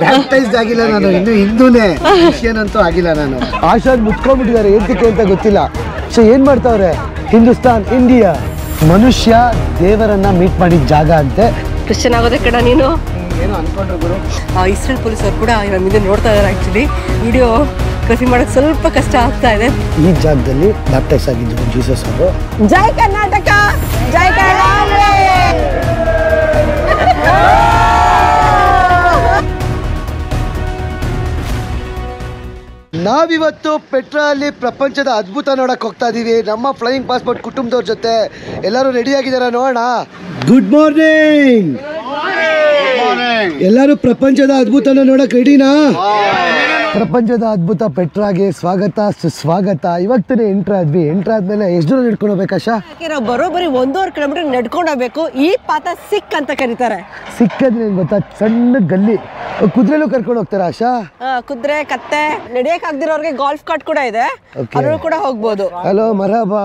Baptised ಆಗಿಲ್ಲ ನಾನು, ಇನ್ನು ಹಿಂದೂನೇ, ಕ್ರಿಶ್ಚಿಯನ್ ಅಂತೂ ಆಗಿಲ್ಲ ನಾನು. ಆಶಾದ್ ಮುಚ್ಕೊಂಡ್ಬಿಟ್ಟಿದ್ದಾರೆ, ಏಂತಕ್ಕೆ ಅಂತ ಗೊತ್ತಿಲ್ಲ. ಸೊ ಏನ್ ಮಾಡ್ತಾವ್ರೆ, ಹಿಂದೂಸ್ತಾನ್ ಇಂಡಿಯಾ ಮನುಷ್ಯ ದೇವರನ್ನ ಮೀಟ್ ಮಾಡಿದ ಜಾಗ ಅಂತೆ. ಕ್ರಿಶ್ಚಿಯನ್ ಆಗೋದೇ ಕಡ ನೀನು ಏನೋ ಅನ್ಕೊಂಡ್ರು ಗುರು. ಇಸ್ರೇಲ್ ಪೊಲೀಸರು ಕೂಡ ಇವಾಗ ಮುಂದೆ ನೋಡ್ತಾ ಇದ್ದಾರೆ. ಆ್ಯಕ್ಚುಲಿ ವಿಡಿಯೋ ಕಸಿ ಮಾಡೋಕ್ಕೆ ಸ್ವಲ್ಪ ಕಷ್ಟ ಆಗ್ತಾ ಇದೆ. ಈ ಜಾಗದಲ್ಲಿ ಬ್ಯಾಪ್ಟೈಸ್ ಆಗಿದ್ರು ಜೀಸಸ್ ಅವರು. ಜೈ ಕರ್ನಾಟಕ, ಜೈ ಕರ್ನಾಟಕ. ನಾವಿವತ್ತು ಪೆಟ್ರಾ ಅಲ್ಲಿ ಪ್ರಪಂಚದ ಅದ್ಭುತ ನೋಡಕ್ ಹೋಗ್ತಾ ಇದೀವಿ ನಮ್ಮ ಫ್ಲೈಯಿಂಗ್ ಪಾಸ್ಪೋರ್ಟ್ ಕುಟುಂಬದವ್ರ ಜೊತೆ. ಎಲ್ಲರೂ ರೆಡಿ ಆಗಿದಾರ ನೋಡೋಣ. Good morning. ಎಲ್ಲರೂ ಪ್ರಪಂಚದ ಅದ್ಭುತನ ನೋಡಕ್ ರೆಡಿನಾ? ಪ್ರಪಂಚದ ಅದ್ಭುತ ಪೆಟ್ರಾಗೆ ಸ್ವಾಗತ ಸುಸ್ವಾಗತ. ಇವಾಗ್ತಾನೆ ಎಂಟ್ರ್ ಆದ್ಮೇಲೆ ಎಷ್ಟು ದೂರ ನಡ್ಕೊಂಡು ಹೋಗ್ಬೇಕಾಶ? ನಾವು ಬರೋಬ್ಬರಿ 1.5 ಕಿಲೋಮೀಟರ್ ನಡ್ಕೊಂಡು ಹೋಗ್ಬೇಕು. ಈ ಪಾತ ಸಿಕ್ ಅಂತ ಕರೀತಾರೆ. ಸಿಕ್ಕಂದ್ರೆ ಏನ್ ಗೊತ್ತಾ, ಸಣ್ಣ ಗಲ್ಲಿ. ಕುದುರೆಲೂ ಕರ್ಕೊಂಡು ಹೋಗ್ತಾರ ಆಶಾ? ಕುದುರೆ, ಕತ್ತೆ, ನಡೆಯಕ್ ಆಗ್ದಿರೋರ್ಗೆ ಗಾಲ್ಫ್ ಕಾರ್ಟ್ ಕೂಡ ಇದೆ, ಅದ್ರೂ ಕೂಡ ಹೋಗ್ಬೋದು. ಹಲೋ ಮರಬಾ.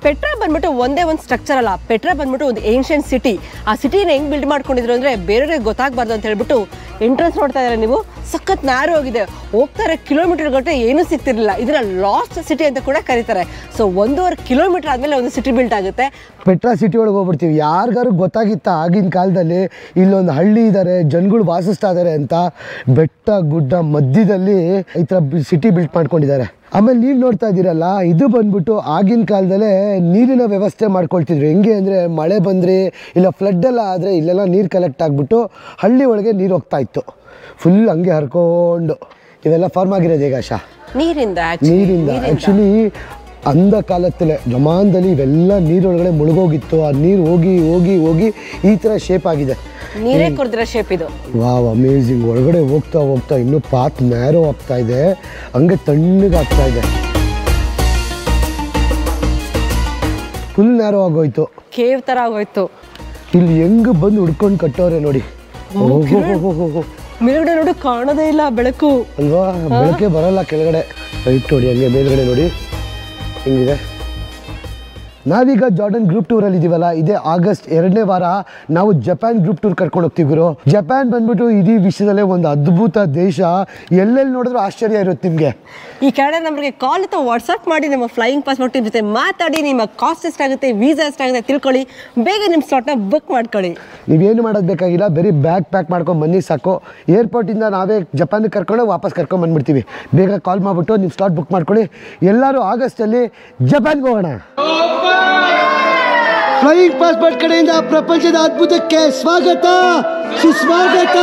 ಪೆಟ್ರಾ ಬಂದ್ಬಿಟ್ಟು ಒಂದೇ ಒಂದು ಸ್ಟ್ರಕ್ಚರ್ ಅಲ್ಲ, ಪೆಟ್ರಾ ಬಂದ್ಬಿಟ್ಟು ಒಂದು ಏನ್ಷಿಯಂಟ್ ಸಿಟಿ. ಆ ಸಿಟಿನ ಹೆಂಗ್ ಬಿಲ್ಡ್ ಮಾಡ್ಕೊಂಡಿದ್ರು ಅಂದ್ರೆ ಬೇರೆಯವ್ರಿಗೆ ಗೊತ್ತಾಗಬಾರ್ದು ಅಂತ ಹೇಳ್ಬಿಟ್ಟು ಎಂಟ್ರೆನ್ಸ್ ನೋಡ್ತಾ ಇದ್ದಾರೆ ನೀವು, ಸಖತ್ ನ್ಯಾರೋ ಆಗಿದೆ. ಹೋಗ್ತಾರೆ ಕಿಲೋಮೀಟರ್ ಗಟ್ಟೆ ಏನೂ ಸಿಗ್ತಿರ್ಲಿಲ್ಲ. ಇದನ್ನ ಲಾಸ್ಟ್ ಸಿಟಿ ಅಂತ ಕೂಡ ಕರೀತಾರೆ. ಸೊ 1.5 ಕಿಲೋಮೀಟರ್ ಆದ್ಮೇಲೆ ಒಂದು ಸಿಟಿ ಬಿಲ್ಟ್ ಆಗುತ್ತೆ. ಪೆಟ್ರಾ ಸಿಟಿ ಒಳಗೆ ಹೋಗ್ಬಿಡ್ತೀವಿ. ಯಾರಿಗಾರು ಗೊತ್ತಾಗಿತ್ತ ಆಗಿನ ಕಾಲದಲ್ಲಿ ಇಲ್ಲೊಂದು ಹಳ್ಳಿ ಇದ್ದಾರೆ, ಜನಗಳು ವಾಸಿಸ್ತಾ ಇದ್ದಾರೆ ಅಂತ? ಬೆಟ್ಟ ಗುಡ್ಡ ಮಧ್ಯದಲ್ಲಿ ಈ ಥರ ಸಿಟಿ ಬಿಲ್ಟ್ ಮಾಡ್ಕೊಂಡಿದ್ದಾರೆ. ಆಮೇಲೆ ನೀವು ನೋಡ್ತಾ ಇದ್ದೀರಲ್ಲ, ಇದು ಬಂದ್ಬಿಟ್ಟು ಆಗಿನ ಕಾಲದಲ್ಲೇ ನೀರಿನ ವ್ಯವಸ್ಥೆ ಮಾಡ್ಕೊಳ್ತಿದ್ರು. ಹೆಂಗೆ ಅಂದರೆ ಮಳೆ ಬಂದರೆ ಇಲ್ಲ ಫ್ಲಡ್ ಎಲ್ಲ ಆದರೆ ಇಲ್ಲೆಲ್ಲ ನೀರು ಕಲೆಕ್ಟ್ ಆಗಿಬಿಟ್ಟು ಹಳ್ಳಿ ಒಳಗೆ ನೀರು ಹೋಗ್ತಾ ಇತ್ತು. ಫುಲ್ ಹಂಗೆ ಹರ್ಕೊಂಡು ಇವೆಲ್ಲ ಫಾರ್ಮ್ ಆಗಿರೋದು ಈಗ ಆಶಾ ನೀರಿಂದ. ಆ್ಯಕ್ಚುಲಿ ಅಂದ ಕಾಲದಲ್ಲೇ ಜಮಾನದಲ್ಲಿ ಇವೆಲ್ಲ ನೀರೊಳಗಡೆ ಮುಳುಗೋಗಿತ್ತು. ಆ ನೀರು ಹೋಗಿ ಹೋಗಿ ಹೋಗಿ ಈ ಥರ ಶೇಪ್ ಆಗಿದೆ. ನೀರೇ ಕುಡಿದಿರೋ ಶೇಪ್ ಇದು. Wow, amazing. ಒಳಗಡೆ ಹೋಗ್ತಾ ಹೋಗ್ತಾ ಇನ್ನೂ ಪಾತ್ ನ್ಯಾರೋ ಆಗ್ತಾ ಇದೆ, ಹಂಗೆ ತಣ್ಣಗೆ ಆಗ್ತಾ ಇದೆ. ಫುಲ್ ನ್ಯಾರೋ ಆಗೋಯ್ತು, ಕೇವ್ ತರ ಆಗೋಯ್ತು. ಇಲ್ಲಿ ಹೆಂಗ್ ಬಂದು ಹುಡ್ಕೊಂಡು ಕಟ್ಟೋರೆ ನೋಡಿ. ಮೇಲ್ಗಡೆ ನೋಡಿ ಕಾಣೋದೇ ಇಲ್ಲ ಬೆಳಕು ಅಲ್ವಾ? ಬೆಳಕೆ ಬರಲ್ಲ ಕೆಳಗಡೆ. ರೈಟ್ ನೋಡಿ, ಹಂಗೆ ಮೇಲ್ಗಡೆ ನೋಡಿ ಹೆಂಗಿದೆ. ನಾವೀಗ ಜಾರ್ಡನ್ ಗ್ರೂಪ್ ಟೂರಲ್ಲಿ ಇದೀವಲ್ಲ, ಇದೇ ಆಗಸ್ಟ್ 2ನೇ ವಾರ ನಾವು ಜಪಾನ್ ಗ್ರೂಪ್ ಟೂರ್ ಕರ್ಕೊಂಡು ಹೋಗ್ತೀವಿ ಗುರು. ಜಪಾನ್ ಬಂದ್ಬಿಟ್ಟು ಇಡೀ ವಿಶ್ವದಲ್ಲೇ ಒಂದು ಅದ್ಭುತ ದೇಶ. ಎಲ್ಲೆಲ್ಲಿ ನೋಡಿದ್ರು ಆಶ್ಚರ್ಯ ಇರುತ್ತೆ ನಿಮಗೆ. ಈ ಕೆಳಗಡೆ ನಮಗೆ ಕಾಲ್ ಅಥವಾ ವಾಟ್ಸಪ್ ಮಾಡಿ ನಮ್ಮ ಫ್ಲೈಯಿಂಗ್ ಪಾಸ್ಪೋರ್ಟ್ ಟೀಮ್ ಜೊತೆ ಮಾತಾಡಿ ನಿಮ್ಮ ಕಾಸ್ಟ್ ಎಷ್ಟಾಗುತ್ತೆ, ವೀಸಾ ಎಷ್ಟಾಗುತ್ತೆ ತಿಳ್ಕೊಳ್ಳಿ. ಬೇಗ ನಿಮ್ಮ ಸ್ಲಾಟ್ನ ಬುಕ್ ಮಾಡ್ಕೊಳ್ಳಿ. ನೀವೇನು ಮಾಡೋದು ಬೇಕಾಗಿಲ್ಲ, ಬರೀ ಬ್ಯಾಗ್ ಪ್ಯಾಕ್ ಮಾಡ್ಕೊಂಡು ಬನ್ನಿ ಸಾಕು. ಏರ್ಪೋರ್ಟಿಂದ ನಾವೇ ಜಪಾನಿಗೆ ಕರ್ಕೊಂಡು ವಾಪಸ್ ಕರ್ಕೊಂಡು ಬಂದ್ಬಿಡ್ತೀವಿ. ಬೇಗ ಕಾಲ್ ಮಾಡಿಬಿಟ್ಟು ನಿಮ್ಮ ಸ್ಲಾಟ್ ಬುಕ್ ಮಾಡ್ಕೊಳ್ಳಿ. ಎಲ್ಲರೂ ಆಗಸ್ಟಲ್ಲಿ ಜಪಾನ್ಗೆ ಹೋಗೋಣ. ಫ್ಲೈಯಿಂಗ್ ಪಾಸ್ಪೋರ್ಟ್ ಕಡೆಯಿಂದ ಪ್ರಪಂಚದ ಅದ್ಭುತಕ್ಕೆ ಸ್ವಾಗತ ಸುಸ್ವಾಗತ.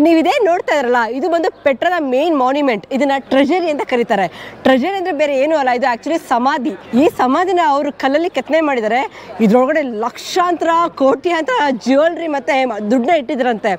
ನೀವಿದೇ ನೋಡ್ತಾ ಇರಲ್ಲ, ಇದು ಬಂದು ಪೆಟ್ರಾದ ಮೇನ್ ಮಾನ್ಯುಮೆಂಟ್. ಇದನ್ನ ಟ್ರೆಜರಿ ಅಂತ ಕರೀತಾರೆ. ಟ್ರೆಜರಿ ಅಂದ್ರೆ ಬೇರೆ ಏನೂ ಅಲ್ಲ, ಇದು ಆಕ್ಚುಲಿ ಸಮಾಧಿ. ಈ ಸಮಾಧಿನ ಅವರು ಕಲ್ಲಲ್ಲಿ ಕೆತ್ತನೆ ಮಾಡಿದ್ದಾರೆ. ಇದ್ರೊಳಗಡೆ ಲಕ್ಷಾಂತರ ಕೋಟ್ಯಾಂತರ ಜ್ಯುವೆಲ್ರಿ ಮತ್ತೆ ದುಡ್ಡನ್ನ ಇಟ್ಟಿದ್ರಂತೆ.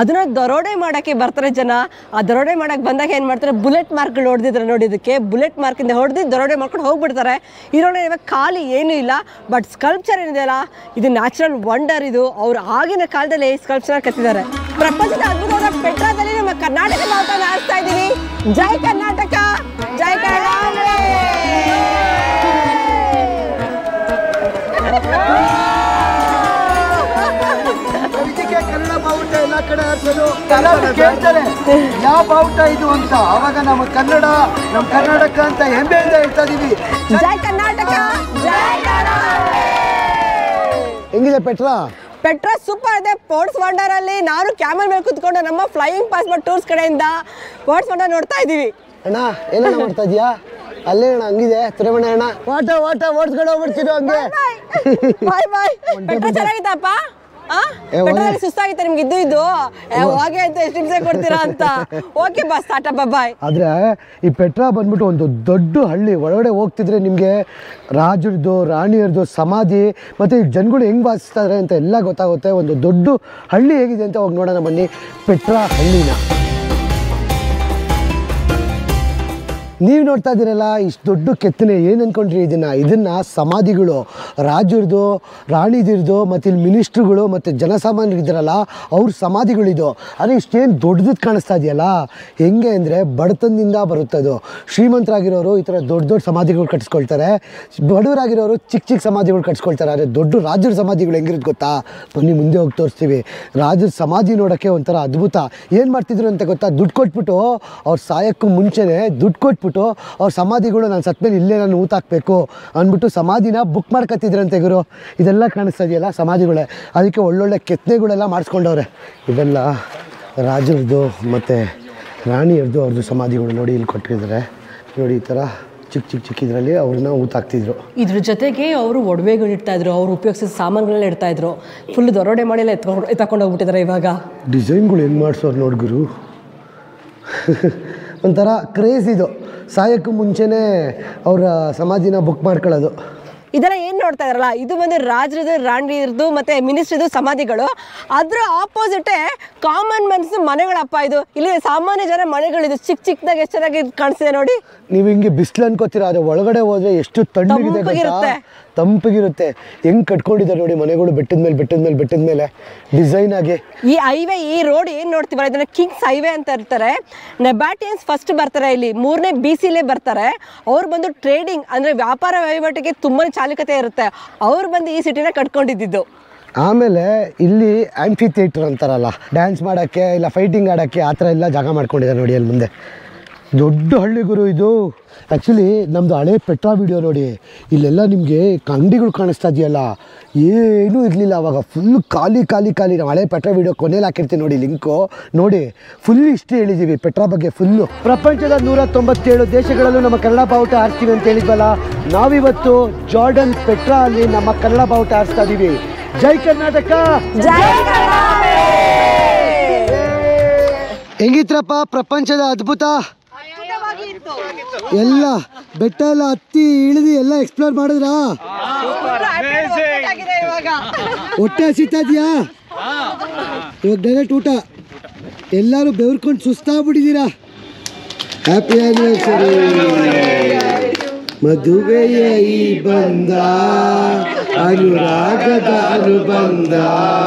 ಅದನ್ನ ದರೋಡೆ ಮಾಡಕ್ಕೆ ಬರ್ತಾರೆ ಜನ. ಆ ದರೋಡೆ ಮಾಡಕ್ಕೆ ಬಂದಾಗ ಏನ್ ಮಾಡ್ತಾರೆ, ಬುಲೆಟ್ ಮಾರ್ಕ್ಗಳು ಹೊಡೆದಿದ್ರೆ ನೋಡಿ, ಇದಕ್ಕೆ ಬುಲೆಟ್ ಮಾರ್ಕಿಂದ ಹೊಡೆದು ದರೋಡೆ ಮಾಡ್ಕೊಂಡು ಹೋಗ್ಬಿಡ್ತಾರೆ. ಇದ್ರೊಳಗೆ ಇವಾಗ ಖಾಲಿ ಏನೂ ಇಲ್ಲ. ಬಟ್ ಸ್ಕಲ್ಪ್ಚರ್ ಏನಿದೆಯಲ್ಲ, ಇದು ನ್ಯಾಚುರಲ್ ವಂಡರ್. ಇದು ಅವ್ರು ಆಗಿನ ಕಾಲದಲ್ಲಿ ಸ್ಕಲ್ಪ್ಚರ್ ಕೆತ್ತಿದ್ದಾರೆ. ಪ್ರಪಂಚದ ಅದ್ಭುತವಾದ ಪೆಟ್ರಾದಲ್ಲಿ ನಮ್ಮ ಕರ್ನಾಟಕ ಮಾತನ್ನ ಆಡ್ತಾ ಇದ್ದೀವಿ. ಜೈ ಕರ್ನಾಟಕ, ಜೈ ಕರ್ನಾಟಕ. ಕನ್ನಡ ಬಾವುಟ ಎಲ್ಲ ಕಡೆ ಹಾರಿಸೋದು ಕೇಳ್ತಾರೆ, ಯಾವ ಬಾವುಟ ಇದು ಅಂತ. ಅವಾಗ ನಮ್ಮ ಕನ್ನಡ, ನಮ್ಮ ಕರ್ನಾಟಕ ಅಂತ ಹೆಮ್ಮೆಯಿಂದ ಹೇಳ್ತಾ ಇದೀವಿ. ಜೈ ಕರ್ನಾಟಕ, ಜೈ ಕರ್ನಾಟಕ. ಹೆಂಗಿದೆ ಪೆಟ್ರಾ? ಪೆಟ್ರಾ ಸೂಪರ್ ಇದೆ. ಪೋರ್ಟ್ಸ್ ವಂಡರ್ ಅಲ್ಲಿ ನಾನು ಕ್ಯಾಮಲ್ ಮೇಲೆ ಕೂತ್ಕೊಂಡು ನಮ್ಮ ಫ್ಲೈಯಿಂಗ್ ಪಾಸ್ಪೋರ್ಟ್ ಟೂರ್ಸ್ ಕಡೆಯಿಂದ ಪೋರ್ಟ್ಸ್ ವಂಡರ್ ನೋಡ್ತಾ ಇದೀವಿ. ಅಣ್ಣ ಏನ ಮಾಡ್ತಾ ಇದೀಯಾ? ಅಲ್ಲೇ ಅಣ್ಣ ಹಂಗಿದೆ ತುರಮಣ ಅಣ್ಣ. ವಾಟ ಓಡ್ಸ್ಕೊಂಡು ಹೋಗ್ಬಿಡ್ತಿರೋ ಹಂಗೆ. ಬಾಯ್ ಬಾಯ್. ಪೆಟ್ರಾ ಚೆನ್ನಾಗಿತ್ತಪ್ಪ? ಪೆಟ್ರೋಲ್ ಸುಸ್ತಾಗಿತ್ತೆ ನಿಮ್ಗೆ ಇದು ಹೋಗಿ ಅಂತ ಎಷ್ಟು ನಿಮಿಷ ಕೊಡ್ತೀರಾ ಅಂತ. ಓಕೆ ಬಸ್ ಟಾಟಾ ಬಾಯ್. ಆದ್ರೆ ಈ ಪೆಟ್ರಾ ಬಂದ್ಬಿಟ್ಟು ಒಂದು ದೊಡ್ಡ ಹಳ್ಳಿ. ಒಳಗಡೆ ಹೋಗ್ತಿದ್ರೆ ನಿಮಗೆ ರಾಜರದು ರಾಣಿಯರದು ಸಮಾಧಿ ಮತ್ತೆ ಜನಗಳು ಹೆಂಗ್ ವಾಸಿಸ್ತಾರೆ ಅಂತ ಎಲ್ಲ ಗೊತ್ತಾಗುತ್ತೆ. ಒಂದು ದೊಡ್ಡ ಹಳ್ಳಿ ಹೇಗಿದೆ ಅಂತ ಹೋಗಿ ನೋಡೋಣ ಬನ್ನಿ ಪೆಟ್ರಾ ಹಳ್ಳಿನ. ನೀವು ನೋಡ್ತಾ ಇದ್ದೀರಲ್ಲ ಇಷ್ಟು ದೊಡ್ಡ ಕೆತ್ತನೆ ಏನು ಅಂದ್ಕೊಂಡ್ರಿ ಇದನ್ನು ಸಮಾಧಿಗಳು ರಾಜರದು ರಾಣಿದಿರ್ದು ಮತ್ತು ಇಲ್ಲಿ ಮಿನಿಸ್ಟ್ರುಗಳು ಮತ್ತು ಜನಸಾಮಾನ್ಯರಿದ್ದಾರಲ್ಲ ಅವ್ರ ಸಮಾಧಿಗಳಿದು. ಆದರೆ ಇಷ್ಟೇನು ದೊಡ್ಡದು ಕಾಣಿಸ್ತಾ ಇದೆಯಲ್ಲ, ಹೆಂಗೆ ಅಂದರೆ ಬಡತನದಿಂದ ಬರುತ್ತದು. ಶ್ರೀಮಂತರಾಗಿರೋರು ಈ ಥರ ದೊಡ್ಡ ದೊಡ್ಡ ಸಮಾಧಿಗಳು ಕಟ್ಸ್ಕೊಳ್ತಾರೆ, ಬಡವರಾಗಿರೋರು ಚಿಕ್ಕ ಚಿಕ್ಕ ಸಮಾಧಿಗಳು ಕಟ್ಸ್ಕೊಳ್ತಾರೆ. ಆದರೆ ದೊಡ್ಡ ರಾಜರ ಸಮಾಧಿಗಳು ಹೆಂಗಿರುತ್ತೆ ಗೊತ್ತಾ? ಬನ್ನಿ ಮುಂದೆ ಹೋಗಿ ತೋರಿಸ್ತೀವಿ. ರಾಜರ ಸಮಾಧಿ ನೋಡೋಕ್ಕೆ ಒಂಥರ ಅದ್ಭುತ. ಏನು ಮಾಡ್ತಿದ್ರು ಅಂತ ಗೊತ್ತಾ? ದುಡ್ಡು ಕೊಟ್ಬಿಟ್ಟು ಅವ್ರು ಸಾಯೋಕ್ಕೂ ಮುಂಚೆನೇ ದುಡ್ಡು ಕೊಟ್ಬಿಟ್ಟು ಅವ್ರ ಸಮಾಧಿಗಳು ನಾನು ಸತ್ಮೇಲೆ ಇಲ್ಲೇ ನಾನು ಊತಾಕಬೇಕು ಅಂದ್ಬಿಟ್ಟು ಸಮಾಧಿನ ಬುಕ್ ಮಾಡ್ಕೊತಿದ್ರಂತೆ ಗುರು. ಇದೆಲ್ಲ ಕಾಣಿಸ್ತಾ ಇದೆಯಲ್ಲ ಸಮಾಧಿಗಳೇ. ಅದಕ್ಕೆ ಒಳ್ಳೊಳ್ಳೆ ಕೆತ್ತನೆಗಳೆಲ್ಲ ಮಾಡಿಸ್ಕೊಂಡವ್ರೆ. ಇದೆಲ್ಲ ರಾಜರದ್ದು ಮತ್ತು ರಾಣಿಯರ್ದು ಅವ್ರದ್ದು ಸಮಾಧಿಗಳು ನೋಡಿ ಇಲ್ಲಿ ಕೊಟ್ಟಿದ್ದಾರೆ. ನೋಡಿ ಈ ಥರ ಚಿಕ್ಕ ಇದರಲ್ಲಿ ಅವ್ರನ್ನ ಊತಾಕ್ತಿದ್ರು. ಇದ್ರ ಜೊತೆಗೆ ಅವರು ಒಡವೆಗಳು ಇಡ್ತಾ ಇದ್ರು, ಅವ್ರು ಉಪಯೋಗಿಸಿದ ಸಾಮಾನುಗಳನ್ನ ಇಡ್ತಾ ಇದ್ರು. ಫುಲ್ ದರೋಡೆ ಮಾಡಿಲ್ಲ ಎತ್ಕೊಂಡು ಹೋಗ್ಬಿಟ್ಟಿದ್ದಾರೆ ಇವಾಗ. ಡಿಸೈನ್ಗಳು ಏನು ಮಾಡಿಸೋರು ನೋಡಿ ಗುರು. ಒಂಥರ ಕ್ರೇಜ್ ಇದು. ಸಾಯಕ್ಕೂ ಮುಂಚೆನೇ ಅವರ ಸಮಾಧಿನ ಬುಕ್ ಮಾಡ್ಕೊಳ್ಳೋದು. ಇದೆಲ್ಲ ಏನು ನೋಡ್ತಾ ಇದ್ದಾರಲ್ಲ, ಇದು ಬಂದು ರಾಜರದು ರಾಣಿಯರದು ಮತ್ತು ಮಿನಿಸ್ಟ್ರದು ಸಮಾಧಿಗಳು. ಅದರ ಆಪೋಸಿಟೇ ಕಾಮನ್ ಮ್ಯಾನ್ಸ್ ಮನೆಗಳಪ್ಪ. ಇದು ಇಲ್ಲಿ ಸಾಮಾನ್ಯ ಜನ ಮನೆಗಳಿದು ಚಿಕ್ಕದಾಗಿ ಎಷ್ಟು ಚೆನ್ನಾಗಿ ಕಾಣಿಸ್ತಿದೆ ನೋಡಿ. ನೀವು ಹಿಂಗೆ ಬಿಸಿಲು ಅನ್ಕೋತೀರಾ, ಆದರೆ ಒಳಗಡೆ ಹೋದರೆ ಎಷ್ಟು ತಣ್ಣಗಿದೆ, ತಂಪಿಗಿರುತ್ತೆ. ಹೆಂಗೆ ಕಟ್ಕೊಂಡಿದ್ದಾರೆ ನೋಡಿ ಮನೆಗಳು, ಬೆಟ್ಟದ ಮೇಲೆ ಡಿಸೈನ್ ಆಗಿ. ಈ ಹೈವೇ, ಈ ರೋಡ್ ಏನು ನೋಡ್ತೀವಲ್ಲ ಇದನ್ನ ಕಿಂಗ್ಸ್ ಹೈವೇ ಅಂತ ಇರ್ತಾರೆ. ನೆಬಾಟಿಯನ್ಸ್ ಫಸ್ಟ್ ಬರ್ತಾರೆ, ಇಲ್ಲಿ 3ನೇ BC ಬರ್ತಾರೆ. ಅವ್ರು ಬಂದು ಟ್ರೇಡಿಂಗ್ ಅಂದರೆ ವ್ಯಾಪಾರ ವಹಿವಾಟಿಗೆ ತುಂಬಾ ಚಾಲುಕತೆ ಇರುತ್ತೆ. ಅವ್ರು ಬಂದು ಈ ಸಿಟಿನ ಕಟ್ಕೊಂಡಿದ್ದು. ಆಮೇಲೆ ಇಲ್ಲಿ ಆಂಫಿ ಥಿಯೇಟರ್ ಅಂತಾರಲ್ಲ, ಡ್ಯಾನ್ಸ್ ಮಾಡೋಕ್ಕೆ ಇಲ್ಲ ಫೈಟಿಂಗ್ ಆಡೋಕ್ಕೆ ಆ ಥರ ಎಲ್ಲ ಜಾಗ ಮಾಡ್ಕೊಂಡಿದ್ದಾರೆ ನೋಡಿ ಅಲ್ಲಿ ಮುಂದೆ. ದೊಡ್ಡ ಹಳ್ಳಿ ಗುರು ಇದು. ಆ್ಯಕ್ಚುಲಿ ನಮ್ಮದು ಹಳೆ ಪೆಟ್ರಾ ವಿಡಿಯೋ ನೋಡಿ, ಇಲ್ಲೆಲ್ಲ ನಿಮಗೆ ಅಂಗಡಿಗಳು ಕಾಣಿಸ್ತಾ ಇದೆಯಲ್ಲ, ಏನೂ ಇರಲಿಲ್ಲ ಅವಾಗ. ಫುಲ್ಲು ಖಾಲಿ. ನಾವು ಹಳೆ ಪೆಟ್ರಾ ವಿಡಿಯೋ ಕೊನೆಯಲ್ಲಿ ಹಾಕಿರ್ತೀವಿ ನೋಡಿ ಲಿಂಕು, ನೋಡಿ ಫುಲ್ ಹಿಸ್ಟ್ರಿ ಹೇಳಿದ್ದೀವಿ ಪೆಟ್ರಾ ಬಗ್ಗೆ ಫುಲ್ಲು. ಪ್ರಪಂಚದ 197 ದೇಶಗಳಲ್ಲೂ ನಮ್ಮ ಕನ್ನಡ ಬಾವುಟ ಹಾರಿಸ್ತೀವಿ ಅಂತ ಹೇಳಿದ್ವಲ್ಲ, ನಾವಿವತ್ತು ಜಾರ್ಡನ್ ಪೆಟ್ರಾ ಅಲ್ಲಿ ನಮ್ಮ ಕನ್ನಡ ಬಾವುಟ ಹಾರಿಸ್ತಾ ಇದ್ದೀವಿ. ಜೈ ಕರ್ನಾಟಕ, ಹೆಂಗಿತ್ರಪ್ಪ ಪ್ರಪಂಚದ ಅದ್ಭುತ? ಎಲ್ಲ ಬೆಟ್ಟ ಎಲ್ಲ ಹತ್ತಿ ಇಳಿದು ಎಲ್ಲ ಎಕ್ಸ್ಪ್ಲೋರ್ ಮಾಡಿದ್ರಾ? ಹೊಟ್ಟೆ ಹಸಿತಾ ಇದೆಯಾ? ಇವಾಗ ಡೈರೆಕ್ಟ್ ಊಟ. ಎಲ್ಲರೂ ಬೆವರ್ಕೊಂಡು ಸುಸ್ತಾಗ್ಬಿಟ್ಟಿದ್ದೀರಾ. Happy anniversary. ಮದುವೆಯ ಈ ಬಂದ ಅನುರಾಗದ ಅನುಬಂಧ.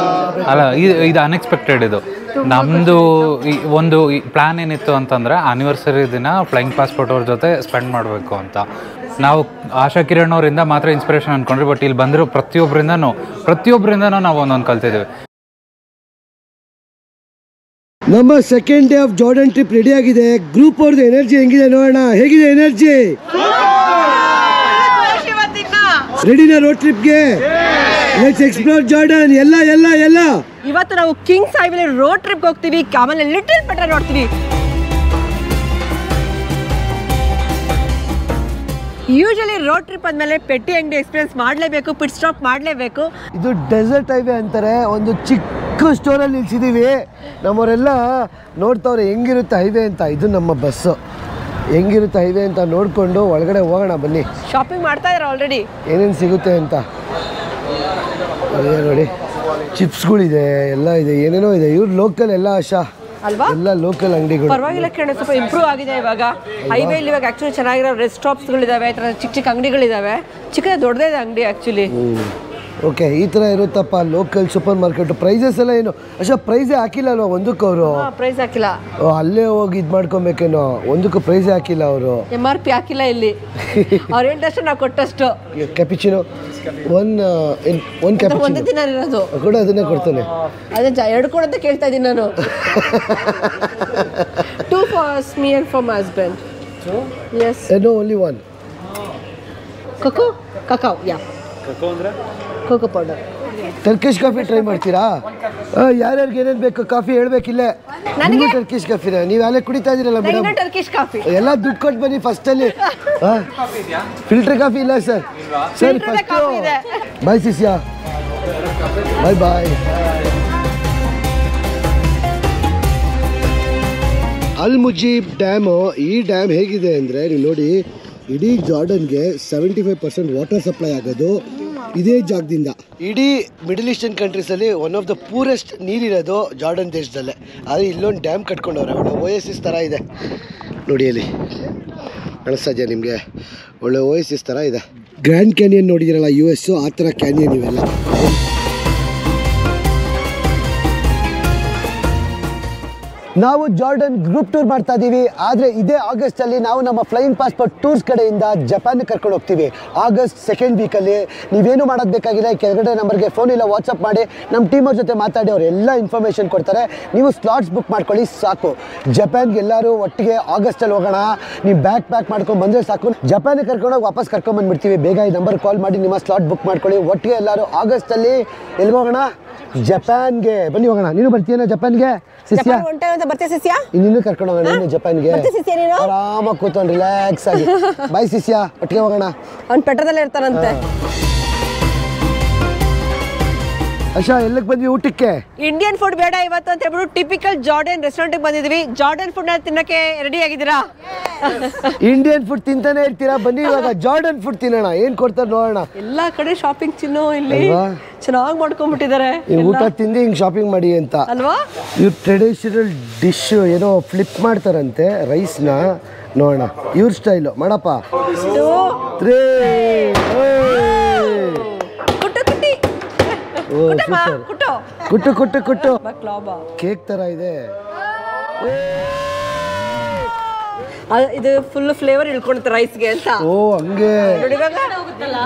ಅಲ್ಲ, ಇದು ಅನ್ಎಕ್ಸ್ಪೆಕ್ಟೆಡ್. ಇದು ನಮ್ಮದು ಒಂದು ಪ್ಲ್ಯಾನ್ ಏನಿತ್ತು ಅಂತಂದರೆ ಆನಿವರ್ಸರಿ ದಿನ ಫ್ಲೈಯಿಂಗ್ ಪಾಸ್ಪೋರ್ಟ್ ಅವ್ರ ಜೊತೆ ಸ್ಪೆಂಡ್ ಮಾಡಬೇಕು ಅಂತ. ನಾವು ಆಶಾ ಕಿರಣ್ ಅವರಿಂದ ಮಾತ್ರ ಇನ್ಸ್ಪಿರೇಷನ್ ಅಂದ್ಕೊಂಡ್ರಿ, ಬಟ್ ಇಲ್ಲಿ ಬಂದಿರೋ ಪ್ರತಿಯೊಬ್ಬರಿಂದನೂ ನಾವು ಒಂದೊಂದು ಕಲ್ತಿದ್ದೀವಿ. ನಮ್ಮ second day of Jordan trip ready ಆಗಿದೆ. ಗ್ರೂಪ್ ಅವ್ರದ್ದು ಎನರ್ಜಿ ಹೆಂಗಿದೆ ನೋಡೋಣ. ಹೇಗಿದೆ ಎನರ್ಜಿ? ರೆಡಿನಾ ರೋಡ್ ಟ್ರಿಪ್ಗೆ? Let's explore Jordan. ಎಲ್ಲ ಇವತ್ತು ನಾವು ಕಿಂಗ್ಸ್ ಹೈವೇ ರೋಡ್ ಟ್ರಿಪ್ ಹೋಗ್ತೀವಿ, ಆಮೇಲೆ ಲಿಟಲ್ ಪೆಟ್ರಾ ನೋಡ್ತೀವಿ. ಯೂಶಲಿ ರೋಡ್ ಟ್ರಿಪ್ ಆದಮೇಲೆ ಪೆಟ್ಟಿ ಅಂಗಡಿ ಎಕ್ಸ್ಪೀರಿಯನ್ಸ್ ಮಾಡಲೇಬೇಕು, ಪಿಟ್ ಸ್ಟಾಪ್ ಮಾಡಲೇಬೇಕು. ಇದು ಡೆಸರ್ಟ್ ಹೈವೇ ಅಂತಾರೆ. ಒಂದು ಚಿಕ್ಕ ಸ್ಟೋರಲ್ಲಿ ನಿಲ್ಸಿದ್ದೀವಿ. ನಮ್ಮವರೆಲ್ಲ ನೋಡ್ತವ್ರೆ ಹೆಂಗಿರುತ್ತೆ ಹೈವೇ ಅಂತ. ಇದು ನಮ್ಮ ಬಸ್ಸು. ಹೆಂಗಿರುತ್ತೆ ಹೈವೇ ಅಂತ ನೋಡಿಕೊಂಡು ಒಳಗಡೆ ಹೋಗೋಣ ಬನ್ನಿ. ಶಾಪಿಂಗ್ ಮಾಡ್ತಾ ಇದ್ದಾರೆ ಆಲ್ರೆಡಿ, ಏನೇನು ಸಿಗುತ್ತೆ ಅಂತ. ಅದೇ ನೋಡಿ, ಚಿಪ್ಸ್ಗಳಿದೆ, ಎಲ್ಲ ಇದೆ, ಏನೇನೋ ಇದೆ. ಇವ್ರು ಲೋಕಲ್ ಎಲ್ಲ ಆಶಾ ಅಲ್ವಾ? ಎಲ್ಲ ಲೋಕಲ್ ಅಂಗಡಿಗಳು. ಪರವಾಗಿಲ್ಲ ಕಣೆ, ಸ್ವಲ್ಪ ಇಂಪ್ರೂವ್ ಆಗಿದೆ ಇವಾಗ. ಹೈವೇಲಿ ಇವಾಗ ಆ್ಯಕ್ಚುಲಿ ಚೆನ್ನಾಗಿರೋ ರೆಸ್ಟ್ ಸ್ಟಾಪ್ಸ್ಗಳಿದ್ದಾವೆ, ಈ ಥರ ಚಿಕ್ಕ ಅಂಗಡಿಗಳಿದ್ದಾವೆ. ಚಿಕ್ಕ ದೊಡ್ಡದೇ ಇದೆ ಅಂಗಡಿ ಆ್ಯಕ್ಚುಲಿ. ಓಕೆ, ಈ ಥರ ಇರುತ್ತಪ್ಪ ಲೋಕಲ್ ಸೂಪರ್ ಮಾರ್ಕೆಟ್. ಪ್ರೈಸಸ್ ಎಲ್ಲ ಏನು ಅಷ್ಟೇ ಪ್ರೈಸೇ ಹಾಕಿಲ್ಲ ಅಲ್ವಾ ಒಂದಕ್ಕೆ ಅವರು? ಪ್ರೈಸ್ ಹಾಕಿಲ್ಲ, ಅಲ್ಲೇ ಹೋಗಿ ಇದು ಮಾಡ್ಕೊಬೇಕೇನೋ. ಒಂದಕ್ಕೂ ಪ್ರೈಸೇ ಹಾಕಿಲ್ಲ ಅವರು. MRP ಹಾಕಿಲ್ಲ ಇಲ್ಲಿ. ಅವ್ರು ಹೇಳಿದಷ್ಟು ನಾವು ಕೊಟ್ಟಷ್ಟು. ಕ್ಯಾಪಿಚಿನೋ ಒಂದು ಒಂದೇ ದಿನ ಇರೋದು ಕೂಡ ಅದನ್ನೇ ಕೊಡ್ತಾನೆ. ಅದೇ 2 ಕೊಡು ಅಂತ ಕೇಳ್ತಾ ಇದ್ದೀನಿ ನಾನು. 2 for me and for my husband. Yes. No, only one. Cacao, yeah. Cocoa powder. Turkish coffee try ಮಾಡ್ತೀರಾ? ಯಾರ್ಯಾರಿಗೆ ಏನೇನು ಬೇಕು ಕಾಫಿ ಹೇಳ್ಬೇಕಿಲ್ಲೇ. ನನಗೆ ಟರ್ಕಿಶ್ ಕಾಫಿನ ನೀವು ಅಲ್ಲೇ ಕುಡಿತಾ ಇದ್ದೀರಲ್ಲ ಮೇಡಮ್. ಟರ್ಕಿಶ್ ಕಾಫಿ ಎಲ್ಲ ದುಡ್ಡು ಕೊಟ್ಟು ಬನ್ನಿ ಫಸ್ಟಲ್ಲಿ. ಫಿಲ್ಟರ್ ಕಾಫಿ ಇಲ್ಲ ಸರ್. ಸರ್ ಫಸ್ಟ್ ಬಾಯ್ ಸಿಸಿಯಾ, ಬಾಯ್. ಅಲ್ ಮುಜೀಬ್ ಡ್ಯಾಮು. ಈ ಡ್ಯಾಮ್ ಹೇಗಿದೆ ಅಂದರೆ ನೀವು ನೋಡಿ, ಇಡೀ ಜಾರ್ಡನ್ಗೆ 75% ವಾಟರ್ ಸಪ್ಲೈ ಆಗೋದು ಇದೇ ಜಾಗದಿಂದ. ಇಡೀ ಮಿಡಲ್ ಈಸ್ಟರ್ನ್ ಕಂಟ್ರೀಸಲ್ಲಿ one of the purest Jordan ಜಾರ್ಡನ್ ದೇಶದಲ್ಲೇ. ಆದರೆ ಇಲ್ಲೊಂದು ಡ್ಯಾಮ್ ಕಟ್ಕೊಂಡವ್ರೆ, ಒಳ್ಳೆ OSS ಥರ ಇದೆ ನೋಡಿ ಅಲ್ಲಿ. ಕಾಣಿಸ್ತಾ ಇದೆಯಾ ನಿಮಗೆ? ಒಳ್ಳೆ ಓಯಸಿಸ್ ಥರ ಇದೆ. ಗ್ರ್ಯಾಂಡ್ ಕ್ಯಾನಿಯನ್ ನೋಡಿದಿರಲ್ಲ US, ಆ ಥರ ಕ್ಯಾನಿಯನ್ ಇವೆಲ್ಲ. ನಾವು ಜಾರ್ಡನ್ ಗ್ರೂಪ್ ಟೂರ್ ಮಾಡ್ತಾ ಇದ್ದೀವಿ. ಆದರೆ ಇದೇ ಆಗಸ್ಟಲ್ಲಿ ನಾವು ನಮ್ಮ ಫ್ಲೈಯಿಂಗ್ ಪಾಸ್ಪೋರ್ಟ್ ಟೂರ್ಸ್ ಕಡೆಯಿಂದ ಜಪಾನ್ಗೆ ಕರ್ಕೊಂಡು ಹೋಗ್ತೀವಿ. ಆಗಸ್ಟ್ 2nd ವೀಕಲ್ಲಿ. ನೀವೇನು ಮಾಡೋದು ಬೇಕಾಗಿಲ್ಲ, ಕೆಳಗಡೆ ನಂಬರ್ಗೆ ಫೋನ್ ಇಲ್ಲ ವಾಟ್ಸಪ್ ಮಾಡಿ ನಮ್ಮ ಟೀಮ್ ಅವ್ರ ಜೊತೆ ಮಾತಾಡಿ ಅವ್ರು ಎಲ್ಲ ಇನ್ಫಾರ್ಮೇಷನ್ ಕೊಡ್ತಾರೆ. ನೀವು ಸ್ಲಾಟ್ಸ್ ಬುಕ್ ಮಾಡ್ಕೊಳ್ಳಿ ಸಾಕು. ಜಪಾನ್ಗೆ ಎಲ್ಲರೂ ಒಟ್ಟಿಗೆ ಆಗಸ್ಟಲ್ಲಿ ಹೋಗೋಣ. ನೀವು ಪ್ಯಾಕ್ ಮಾಡ್ಕೊಂಡು ಬಂದರೆ ಸಾಕು. ಜಪಾನಿಗೆ ಕರ್ಕೊಂಡೋಗಿ ವಾಪಸ್ ಕರ್ಕೊಂಡ್ಬಂದ್ಬಿಡ್ತೀವಿ. ಬೇಗ ಈ ನಂಬರ್ ಕಾಲ್ ಮಾಡಿ ನಿಮ್ಮ ಸ್ಲಾಟ್ ಬುಕ್ ಮಾಡ್ಕೊಳ್ಳಿ. ಒಟ್ಟಿಗೆ ಎಲ್ಲರೂ ಆಗಸ್ಟಲ್ಲಿ ಎಲ್ಲಿ ಹೋಗೋಣ? ಜಪಾನ್ಗೆ ಬನ್ನಿ ಹೋಗೋಣ. ನೀನು ಬರ್ತೀಯನ ಜಪಾನ್ಗೆ? ಸಿಸಿಯಾ ನೀನು ಕರ್ಕೊಂಡು ಹೋಗೋಣ. ನೀನು ಜಪಾನ್ಗೆ ಆರಾಮಾಗಿ ಕೂತ್ಕೊಂಡು ರಿಲ್ಯಾಕ್ಸ್ ಆಗಿ. ಬಾಯ್ ಸಿಸಿಯಾ, ಒಟ್ಟಿಗೆ ಹೋಗೋಣ. ಅವ್ನು ಪೆಟ್ರದಲ್ಲೇ ಇರ್ತಾನಂತೆ. ಅಶಾ, ಎಲ್ಲಿಗೆ ಬಂದ್ವಿ ಊಟಕ್ಕೆ? ಇಂಡಿಯನ್ ಫುಡ್ ಬೇಡ ಇವತ್ತು ಅಂತ ಹೇಳ್ಬಿಟ್ಟು ಟಿಪಿಕಲ್ ಜಾರ್ಡನ್ ರೆಸ್ಟೋರೆಂಟ್ಗೆ ಬಂದಿದ್ವಿ. ಜಾರ್ಡನ್ ಫುಡ್ ತಿನ್ನಕ್ಕೆ ರೆಡಿ ಆಗಿದ್ದೀರಾ? ಇಂಡಿಯನ್ ಫುಡ್ ತಿಂತಾನೆ ಇರ್ತೀರಾ? ಬನ್ನಿ ಇವಾಗ ಜಾರ್ಡನ್ ಫುಡ್ ತಿನ್ನೋಣ. ಏನ್ ಕೊಡ್ತಾರೆ ನೋಡೋಣ. ಎಲ್ಲಾ ಕಡೆ ಶಾಪಿಂಗ್ ಚಿನ್ನು ಇಲ್ಲಿ ಚೆನ್ನಾಗಿ ಮಾಡ್ಕೊಂಡ್ಬಿಟ್ಟಿದ್ದಾರೆ. ಊಟ ತಿಂದು ಹಿಂಗ್ ಶಾಪಿಂಗ್ ಮಾಡಿ ಅಂತ ಅಲ್ವಾ? ಇವ್ರು ಟ್ರೆಡಿಷನಲ್ ಡಿಶ್ ಏನೋ ಫ್ಲಿಪ್ ಮಾಡ್ತಾರಂತೆ ರೈಸ್ನ. ನೋಡೋಣ ಇವ್ರ ಸ್ಟೈಲು. ಮಾಡಪ್ಪ. ಕುಟ್ಟು ಕೇಕ್ ತರ ಇದೆ. ಇದು ಫುಲ್ ಫ್ಲೇವರ್ ಇಳ್ಕೊಳುತ್ತೆ ರೈಸ್ಗೆ ಅಂತ. ಓ ಹಂಗೆ ನೋಡಿ, ಇವಾಗ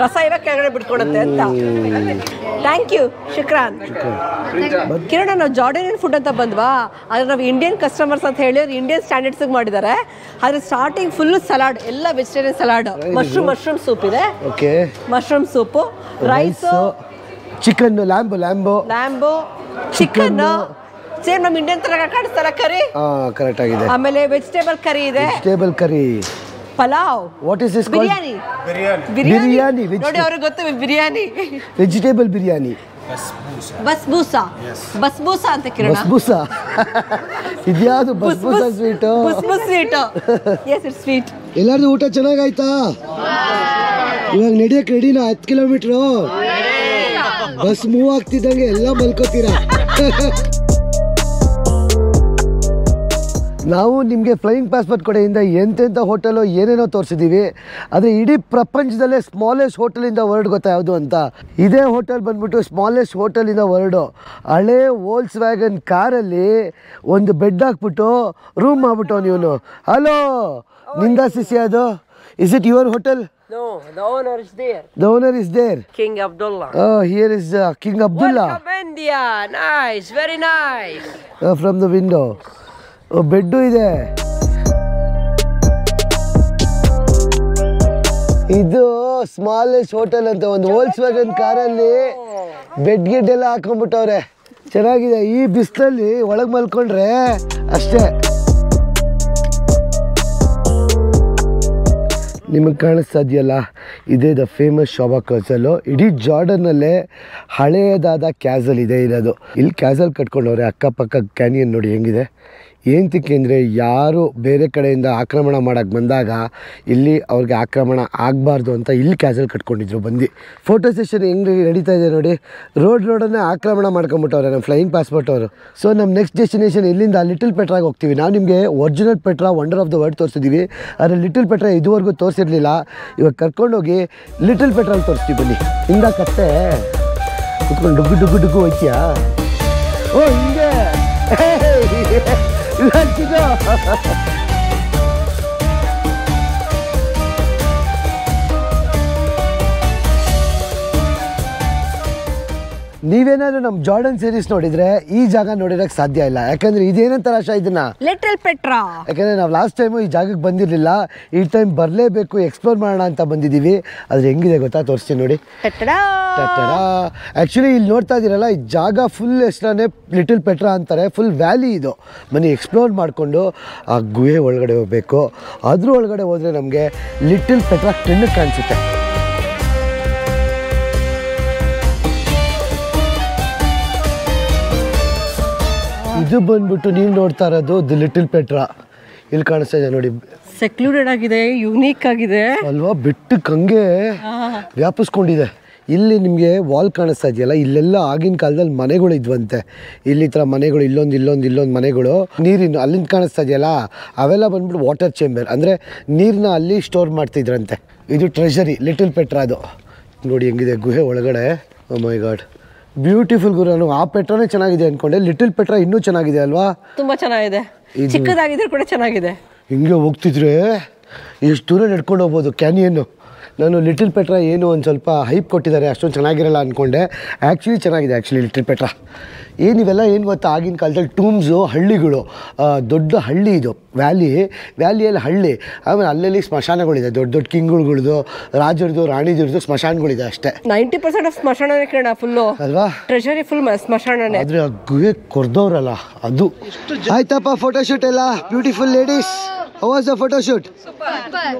ರಸ ಇವಾಗ ಕೆಳಗಡೆ ಬಿಟ್ಕೊಡುತ್ತೆ ಅಂತ. Thank you ಶುಕ್ರಾನ್. ಕಿರಣ, ನಾವು ಜಾರ್ಡನಿಯನ್ ಫುಡ್ ಅಂತ ಬಂದ್ವಾ, ಆದ್ರೆ ನಾವು ಇಂಡಿಯನ್ ಕಸ್ಟಮರ್ಸ್ ಅಂತ ಹೇಳಿ ಇಂಡಿಯನ್ ಸ್ಟ್ಯಾಂಡರ್ಡ್ಸ್ ಮಾಡಿದ್ದಾರೆ. ಆದ್ರೆ ಸ್ಟಾರ್ಟಿಂಗ್ ಫುಲ್ ಸಲಾಡ್, ಎಲ್ಲ ವೆಜಿಟೇರಿಯನ್ ಸಲಾಡ್. ಮಶ್ರೂಮ್ ಸೂಪ್ ಇದೆ. Okay, mushroom soup, rice, chicken, ಲ್ಯಾಂಬೋ, ಚಿಕನ್ ಸೇಮ್ ನಮ್ಮ ಇಂಡಿಯನ್ ತರ ಕಾಣಿಸ್ತಲ್ಲ ಕರಿ. ಕರೆಕ್ಟ್ ಆಗಿದೆ. ಆಮೇಲೆ ವೆಜಿಟೇಬಲ್ ಕರಿ ಇದೆ. Pulao. What is this? Biryani. ನೋಡಿ ಅವ್ರಿಗೆ ಗೊತ್ತು ಬಿರಿಯಾನಿ. ವೆಜಿಟೇಬಲ್ ಬಿರಿಯಾನಿ. ಬಸ್ಬೂಸಾ ಅಂತ ಕಿರಣ. ಬಸ್ಬೂಸಾ ಇದ್ಯಾವುದು? Basbousa sweet. Yes, it's sweet. ಎಲ್ಲಾರ್ದು ಊಟ ಚೆನ್ನಾಗಾಯ್ತಾ? ಇವಾಗ ನಡಿಯಕ್ಕೆ ರೆಡಿನಾ? 10 ಕಿಲೋಮೀಟ್ರು ಬಸ್ ಮೂವ್ ಆಗ್ತಿದ್ದಂಗೆ ಎಲ್ಲ ಮಲ್ಕೋತೀರಾ. ನಾವು ನಿಮಗೆ ಫ್ಲೈಯಿಂಗ್ ಪಾಸ್ಪೋರ್ಟ್ ಕಡೆಯಿಂದ ಎಂತೆಂಥ ಹೋಟೆಲು ಏನೇನೋ ತೋರಿಸಿದ್ದೀವಿ. ಆದರೆ ಇಡೀ ಪ್ರಪಂಚದಲ್ಲೇ ಸ್ಮಾಲೆಸ್ಟ್ ಹೋಟೆಲಿಂದ ವರ್ಡ್ ಗೊತ್ತಾ ಯಾವುದು ಅಂತ? ಇದೇ ಹೋಟೆಲ್ ಬಂದ್ಬಿಟ್ಟು ಸ್ಮಾಲೆಸ್ಟ್ ಹೋಟೆಲಿಂದ ವರ್ಡು. ಹಳೇ ವೋಲ್ಸ್ ವ್ಯಾಗನ್ ಕಾರಲ್ಲಿ ಒಂದು ಬೆಡ್ ಹಾಕ್ಬಿಟ್ಟು ರೂಮ್ ಮಾಡ್ಬಿಟ್ಟು ಇವನು. ಹಲೋ, ನಿಂದ ಸಿಸಿ ಅದು? Is it your hotel? No, the owner is there. The owner is there. King Abdullah. Oh, here is King Abdullah. Welcome India. Nice, very nice. From the window. Oh, bed ಇದೆ. ಇದು smallest hotel ಅಂತ. ಒಂದು Volks wagon ಕಾರಲ್ಲಿ bed ಗಿಡ್ ಎಲ್ಲ ಹಾಕೊಂಡ್ಬಿಟ್ಟವ್ರೆ. ಚೆನ್ನಾಗಿದೆ. ಈ ಬಿಸಿಲಲ್ಲಿ ಒಳಗೆ ಮಲ್ಕೊಂಡ್ರೆ ಅಷ್ಟೇ. ನಿಮಗೆ ಕಾಣಿಸ್ತಾ ಇದೆಯಲ್ಲ, ಇದೇ ದ ಫೇಮಸ್ ಶಾಬಾ ಕ್ಯಾಸಲು. ಇಡೀ ಜಾರ್ಡನ್ನಲ್ಲೇ ಹಳೆಯದಾದ ಕ್ಯಾಸಲ್ ಇದೆ ಇರೋದು. ಇಲ್ಲಿ ಕ್ಯಾಸಲ್ ಕಟ್ಕೊಂಡವ್ರೆ. ಅಕ್ಕಪಕ್ಕ ಕ್ಯಾನಿಯನ್ ನೋಡಿ ಹೆಂಗಿದೆ. ಏನಕ್ಕೆ ಅಂದರೆ ಯಾರು ಬೇರೆ ಕಡೆಯಿಂದ ಆಕ್ರಮಣ ಮಾಡೋಕ್ಕೆ ಬಂದಾಗ ಇಲ್ಲಿ ಅವ್ರಿಗೆ ಆಕ್ರಮಣ ಆಗಬಾರ್ದು ಅಂತ ಇಲ್ಲಿ ಕ್ಯಾಸಲ್ ಕಟ್ಕೊಂಡಿದ್ರು ಬಂದು. ಫೋಟೋ ಸೆಷನ್ ಹೆಂಗೆ ನಡೀತಾ ಇದೆ ನೋಡಿ. ರೋಡನ್ನೇ ಆಕ್ರಮಣ ಮಾಡ್ಕೊಂಬಿಟ್ಟವ್ರೆ ನಮ್ಮ ಫ್ಲೈಯಿಂಗ್ ಪಾಸ್ಪೋರ್ಟ್ ಅವರು. ಸೊ ನಮ್ಮ ನೆಕ್ಸ್ಟ್ ಡೆಸ್ಟಿನೇಷನ್ ಇಲ್ಲಿಂದ ಲಿಟಲ್ ಪೆಟ್ರಾಗೆ ಹೋಗ್ತೀವಿ. ನಾವು ನಿಮಗೆ original Petra wonder of the world ತೋರಿಸಿದ್ದೀವಿ. ಆದರೆ ಲಿಟಲ್ ಪೆಟ್ರಾ ಇದುವರೆಗೂ ತೋರಿಸಿರಲಿಲ್ಲ. ಇವಾಗ ಕರ್ಕೊಂಡೋಗಿ ಲಿಟಲ್ ಪೆಟ್ರಾಲ್ ತೋರಿಸ್ತೀವಿ ಬನ್ನಿ. ಹಿಂದ ಕತ್ತೆ ಕುತ್ಕೊಂಡು ಡುಗ್ಗು ಹೋಯ್ತೀಯಾ? ಓ ಹಿಂಗೆ ನೀವೇನಾದ್ರೂ ನಮ್ಮ ಜಾರ್ಡನ್ ಸೀರೀಸ್ ನೋಡಿದ್ರೆ ಈ ಜಾಗ ನೋಡಿರಕ್ಕೆ ಸಾಧ್ಯ ಇಲ್ಲ. ಯಾಕಂದ್ರೆ ಇದೇನಂತ ರಾಶ ಇದನ್ನ ಲಿಟಲ್ ಪೆಟ್ರಾ. ಯಾಕಂದ್ರೆ ನಾವು ಲಾಸ್ಟ್ ಟೈಮು ಈ ಜಾಗಕ್ಕೆ ಬಂದಿರಲಿಲ್ಲ. ಈ ಟೈಮ್ ಬರಲೇಬೇಕು, ಎಕ್ಸ್ಪ್ಲೋರ್ ಮಾಡೋಣ ಅಂತ ಬಂದಿದ್ದೀವಿ. ಆದರೆ ಹೆಂಗಿದೆ ಗೊತ್ತಾ? ತೋರಿಸ್ತೀನಿ ನೋಡಿ. ಆ್ಯಕ್ಚುಲಿ ಇಲ್ಲಿ ನೋಡ್ತಾ ಇದ್ದೀರಲ್ಲ, ಈ ಜಾಗ ಫುಲ್ ಹೆಸರೇ ಲಿಟಲ್ ಪೆಟ್ರಾ ಅಂತಾರೆ. ಫುಲ್ ವ್ಯಾಲಿ ಇದು. ಬನ್ನಿ ಎಕ್ಸ್ಪ್ಲೋರ್ ಮಾಡಿಕೊಂಡು ಆ ಗುಹೆ ಒಳಗಡೆ ಹೋಗಬೇಕು. ಅದ್ರ ಒಳಗಡೆ ಹೋದರೆ ನಮಗೆ ಲಿಟಲ್ ಪೆಟ್ರಾ ಕಣ್ಣಿಗೆ ಕಾಣಿಸುತ್ತೆ. ಇದು ಬಂದ್ಬಿಟ್ಟು ನೀವು ನೋಡ್ತಾ ಇರೋದು ದಿ ಲಿಟಲ್ ಪೆಟ್ರಾ. ಇಲ್ಲಿ ಕಾಣಿಸ್ತಾ ಇದೆ ನೋಡಿ. ಸೆಕ್ಲೂಡೆಡ್ ಆಗಿದೆ, ಯೂನಿಕ್ ಆಗಿದೆ ಅಲ್ವಾ? ಬೆಟ್ಟಕ್ಕೆ ಹಂಗೆ ವ್ಯಾಪಿಸ್ಕೊಂಡಿದೆ. ಇಲ್ಲಿ ನಿಮಗೆ ವಾಲ್ ಕಾಣಿಸ್ತಾ ಇದೆಯಲ್ಲ, ಇಲ್ಲೆಲ್ಲ ಆಗಿನ ಕಾಲದಲ್ಲಿ ಮನೆಗಳು ಇದ್ವಂತೆ. ಇಲ್ಲಿ ಥರ ಮನೆಗಳು ಇಲ್ಲೊಂದು ಮನೆಗಳು ನೀರಿನ ಅಲ್ಲಿಂದ ಕಾಣಿಸ್ತಾ ಇದೆಯಲ್ಲ, ಅವೆಲ್ಲ ಬಂದ್ಬಿಟ್ಟು ವಾಟರ್ ಚೇಂಬರ್, ಅಂದರೆ ನೀರನ್ನ ಅಲ್ಲಿ ಸ್ಟೋರ್ ಮಾಡ್ತಿದ್ರಂತೆ. ಇದು ಟ್ರೆಷರಿ ಲಿಟಲ್ ಪೆಟ್ರಾ. ಅದು ನೋಡಿ ಹೆಂಗಿದೆ ಗುಹೆ ಒಳಗಡೆ. ಓ ಮೈ ಗಾಡ್, ಬ್ಯೂಟಿಫುಲ್ ಗುರು. ನಾನು ಆ ಪೆಟ್ರಾನೇ ಚೆನ್ನಾಗಿದೆ ಅಂದ್ಕೊಂಡೆ, ಲಿಟಲ್ ಪೆಟ್ರಾ ಇನ್ನೂ ಚೆನ್ನಾಗಿದೆ ಅಲ್ವಾ? ತುಂಬ ಚೆನ್ನಾಗಿದೆ, ಚಿಕ್ಕದಾಗಿದ್ರೆ ಕೂಡ ಚೆನ್ನಾಗಿದೆ. ಹಿಂಗೆ ಹೋಗ್ತಿದ್ರೆ ಎಷ್ಟು ದೂರ ನಡ್ಕೊಂಡು ಹೋಗ್ಬೋದು ಕ್ಯಾನಿಯನ್ನು. ನಾನು ಲಿಟಲ್ ಪೆಟ್ರಾ ಏನು ಒಂದು ಸ್ವಲ್ಪ ಹೈಪ್ ಕೊಟ್ಟಿದ್ದಾರೆ, ಅಷ್ಟೊಂದು ಚೆನ್ನಾಗಿರಲ್ಲ ಅಂದ್ಕೊಂಡೆ. ಆ್ಯಕ್ಚುಲಿ ಚೆನ್ನಾಗಿದೆ ಲಿಟಲ್ ಪೆಟ್ರಾ. ಏನಿವೆಲ್ಲ ಏನು ಗೊತ್ತಾ, ಆಗಿನ ಕಾಲದಲ್ಲಿ ಟೂಮ್ಸು, ಹಳ್ಳಿಗಳು, ದೊಡ್ಡ ಹಳ್ಳಿ ಇದು, ವ್ಯಾಲಿಯಲ್ಲಿ ಹಳ್ಳಿ. ಆಮೇಲೆ ಅಲ್ಲಲ್ಲಿ ಸ್ಮಶಾನಗಳಿದೆ, ದೊಡ್ಡ ಕಿಂಗ್ಗಳದ್ದು, ರಾಜರದು, ರಾಣಿದಿರದು ಸ್ಮಶಾನಗಳಿದೆ ಅಷ್ಟೇ. 90% ಆಫ್ ಸ್ಮಶಾನನೇ ಕೇಳ ಫುಲ್ಲು ಅಲ್ವಾ, ಟ್ರೆಷರಿ ಫುಲ್ ಸ್ಮಶಾನನೇ. ಆದರೆ ಆ ಗುಹೆ ಕೊರ್ದವ್ರಲ್ಲ ಅದು. ಆಯ್ತಪ್ಪ ಫೋಟೋಶೂಟ್ ಎಲ್ಲ beautiful ladies. How was the photoshoot?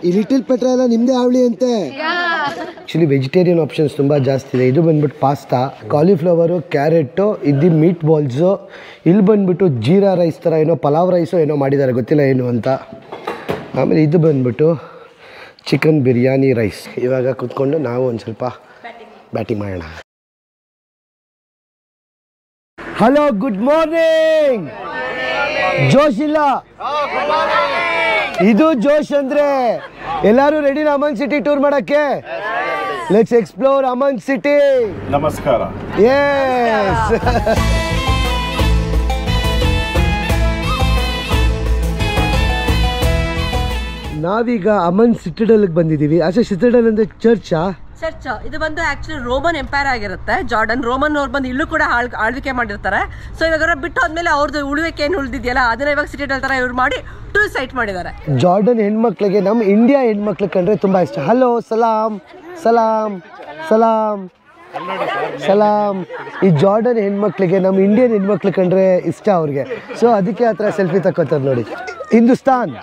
ಈ ಲಿಟಲ್ ಪೆಟ್ರಾ ಎಲ್ಲ ನಿಮ್ಮದೇ ಅವಳಿ ಅಂತೆ. ಆ್ಯಕ್ಚುಲಿ ವೆಜಿಟೇರಿಯನ್ ಆಪ್ಷನ್ಸ್ ತುಂಬ ಜಾಸ್ತಿ ಇದೆ. ಇದು ಬಂದ್ಬಿಟ್ಟು ಪಾಸ್ತಾ, ಕಾಲಿಫ್ಲವರು, ಕ್ಯಾರೆಟು, ಇದು ಮೀಟ್ ಬಾಲ್ಸು. ಇಲ್ಲಿ ಬಂದ್ಬಿಟ್ಟು ಜೀರಾ ರೈಸ್ ಥರ ಏನೋ ಪಲಾವ್ ರೈಸು ಏನೋ ಮಾಡಿದ್ದಾರೆ, ಗೊತ್ತಿಲ್ಲ ಏನು ಅಂತ. ಆಮೇಲೆ ಇದು ಬಂದ್ಬಿಟ್ಟು ಚಿಕನ್ ಬಿರಿಯಾನಿ ರೈಸ್. ಇವಾಗ ಕೂತ್ಕೊಂಡು ನಾವು ಒಂದು ಸ್ವಲ್ಪ ಬ್ಯಾಟಿಂಗ್ ಮಾಡೋಣ. Hello, good morning. ಜೋಶ್ ಇಲ್ಲ, ಇದು ಜೋಶ್ ಅಂದ್ರೆ. ಎಲ್ಲರೂ ರೆಡಿ ಅಮನ್ ಸಿಟಿ ಟೂರ್ ಮಾಡಕ್ಕೆ? Let's explore Amman city. ನಮಸ್ಕಾರ. ಯೆಸ್. ನಾವೀಗ ಅಮನ್ ಸಿಟಿಡಲ್ಗೆ ಬಂದಿದ್ದೀವಿ. ಅಷ್ಟೇ, ಸಿಟಿಡಲ್ ಅಂದ್ರೆ ಚರ್ಚಾ? ಚರ್ಚ್. ಇದು ಬಂದು ಆಕ್ಚುಲಿ ರೋಮನ್ ಎಂಪೈರ್ ಆಗಿರುತ್ತೆ. ರೋಮನ್ ಅವ್ರು ಬಂದು ಇಲ್ಲೂ ಕೂಡ ಆಳ್ವಿಕೆ ಮಾಡಿರ್ತಾರೆ. ಸೊ ಇವಾಗ ಬಿಟ್ಟು ಹೋದ್ಮೇಲೆ ಅವ್ರದ್ದು ಉಳಿವಿಕೆ ಏನು ಉಳಿದಿದೆಯಲ್ಲ ಅದನ್ನ ಇವಾಗ ಸಿಟಿಡಲ್ ತರ ಇವ್ರು ಮಾಡಿ ಟೂರಿಸ್ಟ್ ಸೈಟ್ ಮಾಡಿದ್ದಾರೆ. ಜಾರ್ಡನ್ ಹೆಣ್ಮಕ್ಳಿಗೆ ನಮ್ಮ ಇಂಡಿಯಾ ಹೆಣ್ಮಕ್ಳು ಕಂಡ್ರೆ ತುಂಬಾ ಇಷ್ಟ. ಹಲೋ, ಸಲಾಮ್ ಸಲಾಮ್ ಸಲಾಮ್ ಸಲಾಮ್. ಈ ಜಾರ್ಡನ್ ಹೆಣ್ಮಕ್ಳಿಗೆ ನಮ್ಮ ಇಂಡಿಯನ್ ಹೆಣ್ಮಕ್ಳು ಕಂಡ್ರೆ ಇಷ್ಟ ಅವ್ರಿಗೆ. ಸೊ ಅದಕ್ಕೆ ಆ ಥರ ಸೆಲ್ಫಿ ತಕ್ಕೋತಾರೆ ನೋಡಿ. ಹಿಂದೂಸ್ತಾನ್,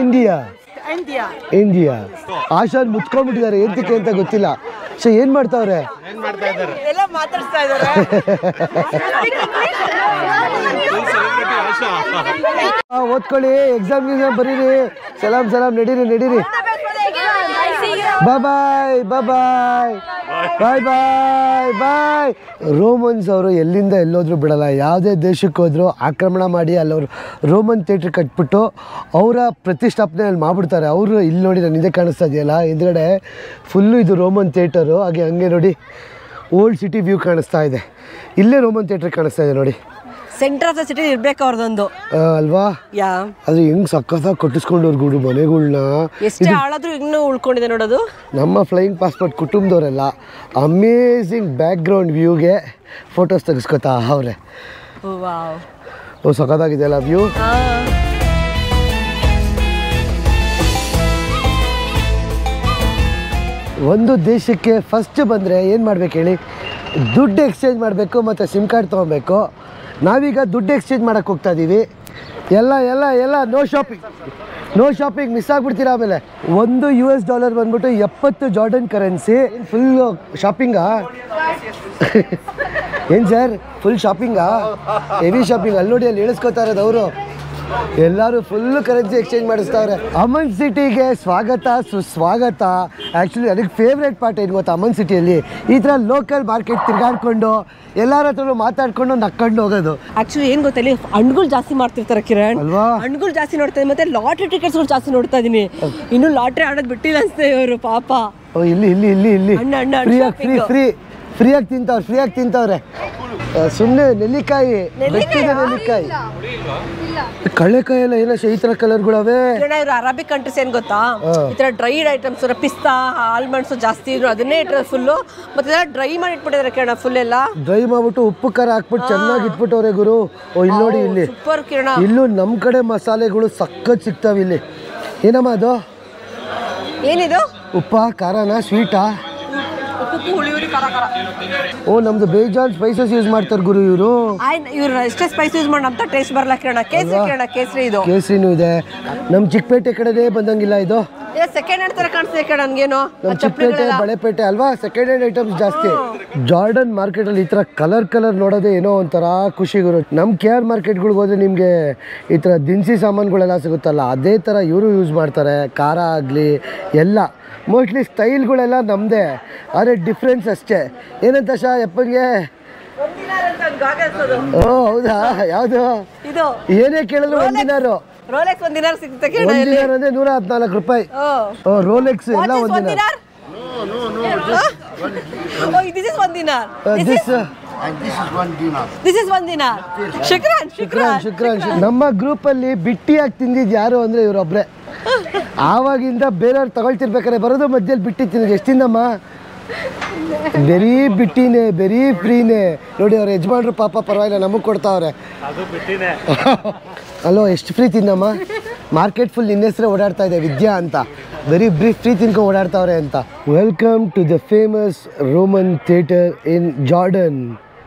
ಇಂಡಿಯಾ. ಆಶಾನ್ ಮುಚ್ಕೊಂಡ್ಬಿಟ್ಟಿದ್ದಾರೆ, ಎಂತಕ್ಕೆ ಅಂತ ಗೊತ್ತಿಲ್ಲ. ಸೊ ಏನ್ ಮಾಡ್ತಾವ್ರೆ? ಓದ್ಕೊಳ್ಳಿ, ಎಕ್ಸಾಮ್ ಬರೀರಿ. ಸಲಾಮ್ ನಡೀರಿ. ಬಾಯ್. ರೋಮನ್ಸ್ ಅವರು ಎಲ್ಲಿಂದ ಎಲ್ಲೋದ್ರೂ ಬಿಡಲ್ಲ. ಯಾವುದೇ ದೇಶಕ್ಕೆ ಹೋದ್ರು ಆಕ್ರಮಣ ಮಾಡಿ ಅಲ್ಲವರು ರೋಮನ್ ಥಿಯೇಟ್ರ್ ಕಟ್ಬಿಟ್ಟು ಅವರ ಪ್ರತಿಷ್ಠಾಪನೆ ಅಲ್ಲಿ ಮಾಡ್ಬಿಡ್ತಾರೆ. ಅವರು ಇಲ್ಲಿ ನೋಡಿ, ನಾನು ಇದೇ ಕಾಣಿಸ್ತಾ ಇದೆಯಲ್ಲ ಎದುರುಗಡೆ ಫುಲ್ಲು ಇದು ರೋಮನ್ ಥಿಯೇಟರು. ಹಂಗೆ ನೋಡಿ, ಓಲ್ಡ್ ಸಿಟಿ ವ್ಯೂ ಕಾಣಿಸ್ತಾ ಇದೆ. ಇಲ್ಲೇ ರೋಮನ್ ಥಿಯೇಟ್ರ್ ಕಾಣಿಸ್ತಾ ಇದೆ ನೋಡಿ. ಸೆಂಟರ್ ಆಫ್ ದ ಸಿಟಿ ಇರ್ಬೇಕು ಅವ್ರದೊಂದು ಅಲ್ವಾ? ಅದು ಹೆಂಗ್ ಸಕ್ಕತ್ತಾಗಿ ಕಟ್ಟಿಸ್ಕೊಂಡವ್ರು ಗುಡು ಮನೆಗಳ್ನ. ಎಷ್ಟೇ ಆಳಾದ್ರೂ ಇನ್ನೂ ಉಳ್ಕೊಂಡಿದೆ ನೋಡೋದು. ನಮ್ಮ ಫ್ಲೈಯಿಂಗ್ ಪಾಸ್ಪೋರ್ಟ್ ಕುಟುಂಬದವರೆಲ್ಲ ಅಮೇಝಿಂಗ್ ಬ್ಯಾಕ್ ಗ್ರೌಂಡ್ ವ್ಯೂಗೆ ಫೋಟೋಸ್ ತೆಗೆಸ್ಕೊತಾ ಅವ್ರೆ. ಓ ಸಕ್ಕತ್ತಾಗಿದೆ ಅಲ್ಲ ವ್ಯೂ. ಒಂದು ದೇಶಕ್ಕೆ ಫಸ್ಟ್ ಬಂದರೆ ಏನು ಮಾಡ್ಬೇಕು ಹೇಳಿ? ದುಡ್ಡು ಎಕ್ಸ್ಚೇಂಜ್ ಮಾಡಬೇಕು ಮತ್ತು ಸಿಮ್ ಕಾರ್ಡ್ ತೊಗೊಬೇಕು. ನಾವೀಗ ದುಡ್ಡು ಎಕ್ಸ್ಚೇಂಜ್ ಮಾಡೋಕ್ಕೆ ಹೋಗ್ತಾ ಇದ್ದೀವಿ. ಎಲ್ಲ ನೋ ಶಾಪಿಂಗ್ ಮಿಸ್ ಆಗಿಬಿಡ್ತೀರಾ. ಆಮೇಲೆ $1 ಬಂದ್ಬಿಟ್ಟು 70 ಜಾರ್ಡನ್ ಕರೆನ್ಸಿ. ಫುಲ್ಲು ಶಾಪಿಂಗಾ? ಏನು ಸರ್, ಫುಲ್ ಶಾಪಿಂಗಾ? Heavy shopping. ಅಲ್ಲಿ ನೋಡಿ, ಅಲ್ಲಿ ಇಳಿಸ್ಕೊತಾ ಇರೋದು ಅವರು. ಎಲ್ಲರೂ ಫುಲ್ಲು ಕರೆನ್ಸಿ ಎಕ್ಸ್ಚೇಂಜ್ ಮಾಡಿಸ್ತಾವ್ರೆ. ಅಮನ್ ಸಿಟಿಗೆ ಸ್ವಾಗತ ಸುಸ್ವಾಗತ. ಆ್ಯಕ್ಚುಲಿ ನನಗೆ ಫೇವ್ರೇಟ್ ಪಾರ್ಟ್ ಏನು ಗೊತ್ತಾ, ಅಮನ್ ಸಿಟಿಯಲ್ಲಿ ಈ ಥರ ಲೋಕಲ್ ಮಾರ್ಕೆಟ್ ತಿರ್ಗಾಡ್ಕೊಂಡು ಎಲ್ಲರ ಹತ್ರನೂ ಮಾತಾಡ್ಕೊಂಡು ನಕ್ಕೊಂಡು ಹೋಗೋದು. ಆಕ್ಚುಲಿ ಏನು ಗೊತ್ತಾ, ಇಲ್ಲಿ ಹಣ್ಣುಗಳು ಜಾಸ್ತಿ ಮಾಡ್ತಿರ್ತಾರೆ ಕಿರಣ್ ಅಲ್ವಾ? ಹಣ್ಣುಗಳು ಜಾಸ್ತಿ ನೋಡ್ತಾ ಇದ್ದೀನಿ, ಮತ್ತೆ ಲಾಟ್ರಿ ಟಿಕೆಟ್ಸ್ಗಳು ಜಾಸ್ತಿ ನೋಡ್ತಾ ಇದ್ದೀನಿ. ಇನ್ನು ಲಾಟ್ರಿ ಆಡೋದು ಬಿಟ್ಟಿಲ್ಲ ಅನ್ಸ್ತೇವೆ ಇವರು ಪಾಪ. ಇಲ್ಲಿ ಫ್ರೀಯಾಗಿ ತಿಂತವ್ರೆ. ಸುಮ್ಮನೆ ನೆಲ್ಲಿಕಾಯಿ, ಕಳ್ಳೆಕಾಯಿ ಎಲ್ಲ ಏನೋ ಈ ಥರ ಕಲರ್ಗಳವೆ. ಇವರು ಅರಬಿಕ್ ಕಂಟ್ರೀಸ್ ಏನು ಗೊತ್ತಾ, ಈ ಥರ ಡ್ರೈಡ್ ಐಟಮ್ಸ್, ಪಿಸ್ತಾ, ಆಲ್ಮಂಡ್ಸ್ ಜಾಸ್ತಿ ಇದ್ರು, ಅದನ್ನೇ ಇಟ್ಟರೆ ಫುಲ್ಲು. ಮತ್ತೆ ಡ್ರೈ ಮಾಡಿ ಇಟ್ಬಿಟ್ಟಿದ್ದಾರೆ ಕಿರಣ, ಫುಲ್ ಎಲ್ಲ ಡ್ರೈ ಮಾಡ್ಬಿಟ್ಟು ಉಪ್ಪು ಖಾರ ಹಾಕ್ಬಿಟ್ಟು ಚೆನ್ನಾಗಿ ಇಟ್ಬಿಟ್ಟವ್ರೆ ಗುರು. ಇಲ್ಲಿ ನೋಡಿ, ಇಲ್ಲಿ ಸೂಪರ್ ಕಿರಣ. ಇಲ್ಲೂ ನಮ್ಮ ಕಡೆ ಮಸಾಲೆಗಳು ಸಖತ್ ಸಿಗ್ತಾವೆ ಇಲ್ಲಿ. ಏನಮ್ಮ ಅದು? ಏನಿದು? ಉಪ್ಪಾ, ಖಾರನಾ, ಸ್ವೀಟಾ? ಓ, ನಮ್ದು ಬೇಜಾನ್ ಸ್ಪೈಸಸ್ ಯೂಸ್ ಮಾಡ್ತಾರೆ ಗುರು ಇವರು. ಎಷ್ಟೇ ಸ್ಪೈಸ್ ಯೂಸ್ ಮಾಡಿ ಅಂತ ಟೇಸ್ಟ್ ಬರಲ್ಲ ಕಿರಣ. ಕೇಸರಿ ಇದು. ಕೇಸರಿನೂ ಇದೆ. ನಮ್ಮ ಚಿಕ್ಕಪೇಟೆ ಕಡೆನೇ ಬಂದಂಗಿಲ್ಲ ಇದು. ಸೆಕೆಂಡ್ ಹ್ಯಾಂಡ್ ತರ ಕಾಣಿಸ್ತಿದೆ ಕಿರಣ ನನ್ಗೇನು. ನಮ್ಮ ಚಿಕ್ಕಪೇಟೆ, ಬಳೆಪೇಟೆ ಅಲ್ವಾ, ಸೆಕೆಂಡ್ ಹ್ಯಾಂಡ್ ಐಟಮ್ಸ್ ಜಾಸ್ತಿ. ಜಾರ್ಡನ್ ಮಾರ್ಕೆಟ್ ಅಲ್ಲಿ ಈ ತರ ಕಲರ್ ನೋಡೋದೇ ಏನೋ ಒಂಥರ ಖುಷಿ ಗುರು. ನಮ್ಮ KR ಮಾರ್ಕೆಟ್ಗಳಿಗೆ ಹೋದ್ರೆ ನಿಮಗೆ ಈ ತರ ದಿನಸಿ ಸಾಮಾನುಗಳೆಲ್ಲ ಸಿಗುತ್ತಲ್ಲ, ಅದೇ ತರ ಇವರು ಯೂಸ್ ಮಾಡ್ತಾರೆ. ಖಾರ ಆಗಲಿ ಎಲ್ಲ ಮೋಸ್ಟ್ಲಿ ಸ್ಟೈಲ್ಗಳೆಲ್ಲ ನಮ್ಮದೇ, ಆದರೆ ಡಿಫ್ರೆನ್ಸ್ ಅಷ್ಟೇ. ಏನಂತ ಯಪ್ಪಂಗೆ? ಓ ಹೌದಾ, ಯಾವುದು? ಏನೇ ಕೇಳಿದ್ರು ಒಂದಿನಾರು. ರೋಲೆಕ್ಸ್ ಒಂದಿನಾರು ಸಿಗುತ್ತೆ. ಒಂದಿನಾರು ಅಂದರೆ 114 ರೂಪಾಯಿ. ರೋಲೆಕ್ಸ್ ಎಲ್ಲ ಒಂದಿನಾರು. ನಮ್ಮ ಗ್ರೂಪಲ್ಲಿ ಬಿಟ್ಟಿಯಾಗಿ ತಿಂದಿದ್ದು ಯಾರು ಅಂದರೆ ಇವರೊಬ್ಬರೇ. ಆವಾಗಿಂದ ಬೇರೆಯವ್ರು ತಗೊಳ್ತಿರ್ಬೇಕಾದ್ರೆ ಬರೋದು ಮಧ್ಯದಲ್ಲಿ ಬಿಟ್ಟಿ ತಿಂದಿದ್ದು. ಎಷ್ಟು ತಿಂದಮ್ಮ? ಬೆರೀ ಬಿಟ್ಟಿನೇ, ಬೆರೀ ಫ್ರೀನೇ. ನೋಡಿ ಅವ್ರ ಯಜಮಾನ್ರು ಪಾಪ ಪರವಾಗಿಲ್ಲ ನಮಗೆ ಕೊಡ್ತಾವ್ರೆ. ಅಲ್ಲೋ ಎಷ್ಟು ಫ್ರೀ ತಿಂದಮ್ಮ? ಮಾರ್ಕೆಟ್ ಫುಲ್ ನಿನ್ನ ಹೆಸರೇ ಓಡಾಡ್ತಾ ಇದೆ, ವಿದ್ಯಾ ಅಂತ. ವೆರಿ ಫ್ರೀ ತಿನ್ಕೊಂಡು ಓಡಾಡ್ತಾವ್ರೆ ಅಂತ. Welcome to the famous Roman theatre in Jordan.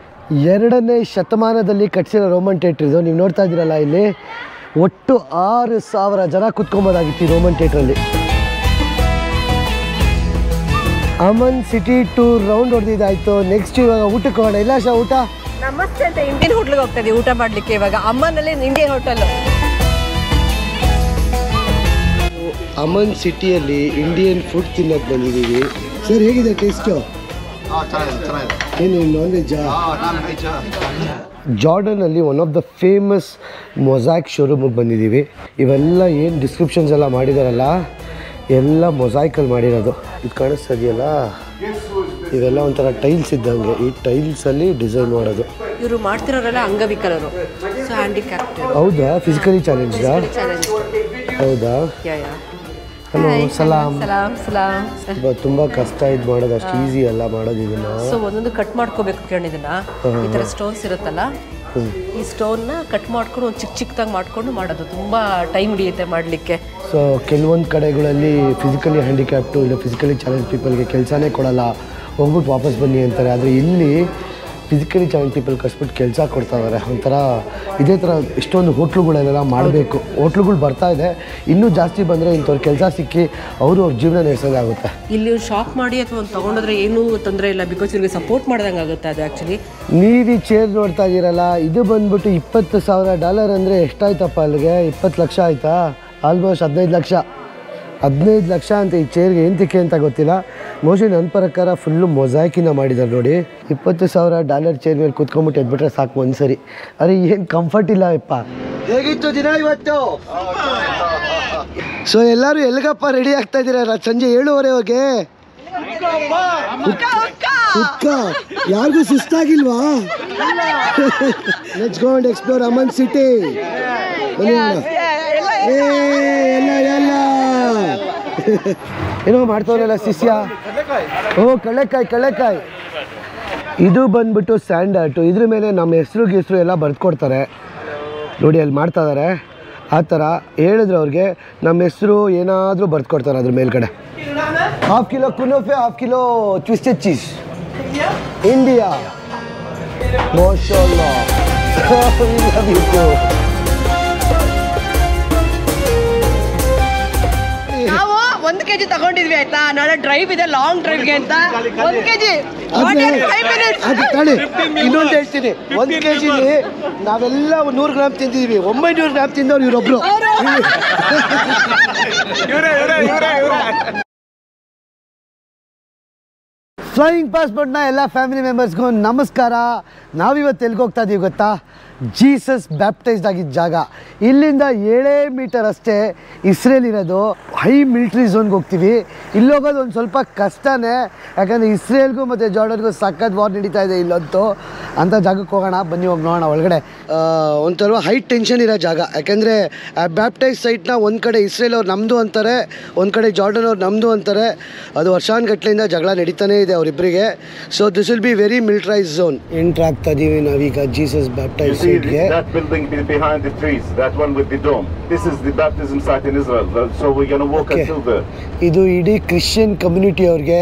2ನೇ ಶತಮಾನದಲ್ಲಿ ಕಟ್ಟಿಸಿರೋ ರೋಮನ್ ಥಿಯೇಟರ್ ಇದು. ನೀವು ನೋಡ್ತಾ ಇದ್ದೀರಲ್ಲ, ಇಲ್ಲಿ ಒಟ್ಟು 6000 ಜನ ಕುತ್ಕೊಬೋದಾಗಿತ್ತು ಈ ರೋಮನ್ ಥಿಯೇಟ್ರಲ್ಲಿ. ಅಮನ್ ಸಿಟಿ ಟೂರ್ ರೌಂಡ್ ಹೊಡೆದಿದ್ದಾಯ್ತು. ನೆಕ್ಸ್ಟ್ ಇವಾಗ ಊಟಕ್ಕೆ ಹೋಗೋಣ. ಇಲ್ಲ ಊಟ ನಮಸ್ತೆ ಅಂತ ಇಂಡಿಯನ್ ಹೋಟ್ಲಿಗೆ ಹೋಗ್ತಾ ಇದೀವಿ ಊಟ ಮಾಡ್ಲಿಕ್ಕೆ. ಇವಾಗ ಅಮ್ಮನಲ್ಲಿ ಇಂಡಿಯನ್ ಹೋಟೆಲ್. ಅಮನ್ ಸಿಟಿಯಲ್ಲಿ ಇಂಡಿಯನ್ ಫುಡ್ ತಿನ್ನಕ್ಕೆ ಬಂದಿದ್ದೀವಿ. ಸರ್ ಹೇಗಿದೆ ಟೇಸ್ಟು? ಏನು ನಾನ್ ವೆಜ್ಜಾ? ಜಾರ್ಡನಲ್ಲಿ one of the famous mosaic ಶೋರೂಮಿಗೆ ಬಂದಿದ್ದೀವಿ. ಇವೆಲ್ಲ ಏನು ಡಿಸ್ಕ್ರಿಪ್ಷನ್ಸ್ ಎಲ್ಲ ಮಾಡಿದಾರಲ್ಲ, ಎಲ್ಲ ಮೊಸಾಯಿಕಲ್ಲಿ ಮಾಡಿರೋದು. ಇದು ಕಾಣಿಸ್ತದೆಯಲ್ಲ, ಇವೆಲ್ಲ ಒಂಥರ ಟೈಲ್ಸ್ ಇದ್ದಂಗೆ. ಈ ಟೈಲ್ಸಲ್ಲಿ ಡಿಸೈನ್ ಮಾಡೋದು. ಇವರು ಮಾಡ್ತಿರೋರೆಲ್ಲ ಅಂಗವಿಕಲರು, ಸೊ ಹ್ಯಾಂಡಿಕ್ಯಾಪ್ಟ್. ಹೌದಾ? ಫಿಸಿಕಲಿ ಚಾಲೆಂಜ್ಡಾ? ಹೌದಾ? ಹಲೋ, ಸಲಾಮ್. ತುಂಬ ಕಷ್ಟ ಇದು ಮಾಡೋದು, ಅಷ್ಟು ಈಸಿ ಅಲ್ಲ ಮಾಡೋದು ಇದನ್ನ. ಸೊ ಒಂದೊಂದು ಕಟ್ ಮಾಡ್ಕೋಬೇಕು ಕಣ್. ಇದನ್ನ ಈ ಥರ ಸ್ಟೋನ್ಸ್ ಇರುತ್ತಲ್ಲ, ಈ ಸ್ಟೋನ್ನ ಕಟ್ ಮಾಡ್ಕೊಂಡು ಒಂದು ಚಿಕ್ಕದಾಗಿ ಮಾಡ್ಕೊಂಡು ಮಾಡೋದು. ತುಂಬ ಟೈಮ್ ಹಿಡಿಯುತ್ತೆ ಮಾಡಲಿಕ್ಕೆ. ಸೊ ಕೆಲವೊಂದು ಕಡೆಗಳಲ್ಲಿ ಫಿಸಿಕಲಿ ಹ್ಯಾಂಡಿಕ್ಯಾಪ್ಟು ಇಲ್ಲ ಫಿಸಿಕಲಿ ಚಾಲೆಂಜ್ ಪೀಪಲ್ಗೆ ಕೆಲಸನೇ ಕೊಡಲ್ಲ, ಹೋಗ್ಬಿಟ್ಟು ವಾಪಸ್ ಬನ್ನಿ ಅಂತಾರೆ. ಆದರೆ ಇಲ್ಲಿ ಫಿಸಿಕಲಿ ಚಾಲೆಂಜ್ ಪೀಪಲ್ ಕಸ್ಬಿಟ್ಟು ಕೆಲಸ ಕೊಡ್ತಾ ಇದ್ದಾರೆ. ಒಂಥರ ಇದೇ ಥರ ಎಷ್ಟೊಂದು ಹೋಟ್ಲುಗಳೆಲ್ಲ ಮಾಡಬೇಕು. ಹೋಟ್ಲುಗಳು ಬರ್ತಾ ಇದೆ, ಇನ್ನೂ ಜಾಸ್ತಿ ಬಂದರೆ ಇಂಥವ್ರ ಕೆಲಸ ಸಿಕ್ಕಿ ಅವ್ರ ಜೀವನ ನಡೆಸೋದಾಗುತ್ತೆ. ಇಲ್ಲಿ ಒಂದು ಶಾಪ್ ಮಾಡಿ ಅಥವಾ ಒಂದು ತೊಗೊಂಡೋದ್ರೆ ಏನೂ ತೊಂದರೆ ಇಲ್ಲ, ಬಿಕಾಸ್ ಇವ್ರಿಗೆ ಸಪೋರ್ಟ್ ಮಾಡ್ದಂಗೆ ಆಗುತ್ತೆ ಅದು ಆ್ಯಕ್ಚುಲಿ. ನೀವು ಈ ಚೇರ್ ನೋಡ್ತಾ ಇದ್ದೀರಲ್ಲ, ಇದು ಬಂದ್ಬಿಟ್ಟು $20,000 ಅಂದರೆ ಎಷ್ಟಾಯ್ತಪ್ಪ ಅಲ್ಲಿಗೆ? 20 ಲಕ್ಷ ಆಯಿತಾ? ಆಲ್ಮೋಸ್ಟ್ 15 ಲಕ್ಷ. 15 ಲಕ್ಷ ಅಂತ ಈ ಚೇರ್ಗೆ ಏನು ತಿಕ್ಕೆ ಅಂತ ಗೊತ್ತಿಲ್ಲ. ಮೋಸ್ಟ್ಲಿ ನನ್ನ ಪ್ರಕಾರ ಫುಲ್ಲು ಮೊಸಾಯಿಕಿನ ಮಾಡಿದ್ದಾರೆ ನೋಡಿ. $20,000 ಚೇರ್ ಮೇಲೆ ಕೂತ್ಕೊಂಡ್ಬಿಟ್ಟು ಎದ್ಬಿಟ್ರೆ ಸಾಕು ಒಂದ್ಸರಿ. ಅರೆ ಏನು ಕಂಫರ್ಟ್ ಇಲ್ಲ ಯಪ್ಪ. ಹೇಗಿತ್ತು ದಿನ ಇವತ್ತು? ಸೊ ಎಲ್ಲರೂ ಎಲ್ಗಪ್ಪ ರೆಡಿ ಆಗ್ತಾ ಇದ್ದೀರ? ಸಂಜೆ 7:30 ಹುಕ್ಕ ಯಾರಿಗೂ ಸುಸ್ತಾಗಿಲ್ವಾ? Let's go and explore Amman city. ಏನೋ ಮಾಡ್ತವ್ರಲ್ಲ ಶಿಷ್ಯ. ಓ ಕಳ್ಳೆಕಾಯಿ. ಇದು ಬಂದ್ಬಿಟ್ಟು ಸ್ಯಾಂಡ್ ಆರ್ಟು. ಇದ್ರ ಮೇಲೆ ನಮ್ಮ ಹೆಸರು ಎಲ್ಲ ಬರೆದುಕೊಡ್ತಾರೆ ನೋಡಿ, ಅಲ್ಲಿ ಮಾಡ್ತಾ ಇದ್ದಾರೆ. ಆ ಥರ ಹೇಳಿದ್ರೆ ಅವ್ರಿಗೆ ನಮ್ಮ ಹೆಸರು ಏನಾದರೂ ಬರೆದುಕೊಡ್ತಾರೆ ಅದ್ರ ಮೇಲ್ಗಡೆ. 1/2 ಕಿಲೋ ಕುನೋಫೆ, 1/2 ಕಿಲೋ ಟ್ವಿಸ್ಟೆಡ್ ಚೀಸ್, ಇಂಡಿಯಾ. ಮಾಶಾಅಲ್ಲಾ. ನಾವು 1 kg ತಗೊಂಡಿದ್ವಿ ಆಯ್ತಾ. ನಾಳೆ ಡ್ರೈವ್ ಇದೆ, ಲಾಂಗ್ ಡ್ರೈವ್ಗೆ ಅಂತ 1 kg. ಇನ್ನೊಂದು ಹೇಳ್ತೀನಿ, 1 kg ನಾವೆಲ್ಲ 100 ಗ್ರಾಮ್ ತಿಂದಿದ್ವಿ. 900 ಗ್ರಾಮ್ ತಿಂದವ್ರು ಇವರೊಬ್ರು. ಫ್ಲೈಯಿಂಗ್ ಪಾಸ್ಪೋರ್ಟ್ನ ಎಲ್ಲ ಫ್ಯಾಮಿಲಿ ಮೆಂಬರ್ಸ್ಗೂ ನಮಸ್ಕಾರ. ನಾವಿವತ್ತು ಎಲ್ಲಿಗೆ ಹೋಗ್ತಾ ಇದ್ದೀವಿ ಗೊತ್ತಾ? ಜೀಸಸ್ ಬ್ಯಾಪ್ಟೈಸ್ಡ್ ಆಗಿದ್ದ ಜಾಗ. ಇಲ್ಲಿಂದ 7 ಮೀಟರ್ ಅಷ್ಟೇ ಇಸ್ರೇಲ್ ಇರೋದು. ಹೈ ಮಿಲಿಟ್ರಿ ಝೋನ್ಗೆ ಹೋಗ್ತೀವಿ. ಇಲ್ಲಿ ಹೋಗೋದು ಒಂದು ಸ್ವಲ್ಪ ಕಷ್ಟನೇ, ಯಾಕಂದರೆ ಇಸ್ರೇಲ್ಗೂ ಮತ್ತು ಜಾರ್ಡನ್ಗೂ ಸಖತ್ ವಾರ್ ನಡೀತಾ ಇದೆ ಇಲ್ಲಂತೂ. ಅಂಥ ಜಾಗಕ್ಕೆ ಹೋಗೋಣ ಬನ್ನಿ, ಹೋಗಿ ನೋಡೋಣ ಒಳಗಡೆ. ಒಂಥರ ಹೈ ಟೆನ್ಷನ್ ಇರೋ ಜಾಗ, ಯಾಕೆಂದರೆ ಬ್ಯಾಪ್ಟೈಸ್ ಸೈಟ್ನ ಒಂದು ಕಡೆ ಇಸ್ರೇಲ್ ಅವ್ರು ನಮ್ಮದು ಅಂತಾರೆ, ಒಂದು ಕಡೆ ಜಾರ್ಡನ್ ಅವ್ರು ನಮ್ಮದು ಅಂತಾರೆ. ಅದು ವರ್ಷಾನುಗಟ್ಲೆಯಿಂದ ಜಗಳ ನಡೀತಾನೇ ಇದೆ ಅವರಿಬ್ಬರಿಗೆ. So this will be very militarise zone. Entry ಆಗ್ತಾ ಇದ್ದೀವಿ ನಾವೀಗ ಜೀಸಸ್ ಬ್ಯಾಪ್ಟೈಸ್ ಸೈಟ್ಗೆ. That building behind the trees, that one with the dome. This is the baptism site in Israel. So we're going to walk until there. ಇದು ಇಡೀ Christian community ಅವ್ರಿಗೆ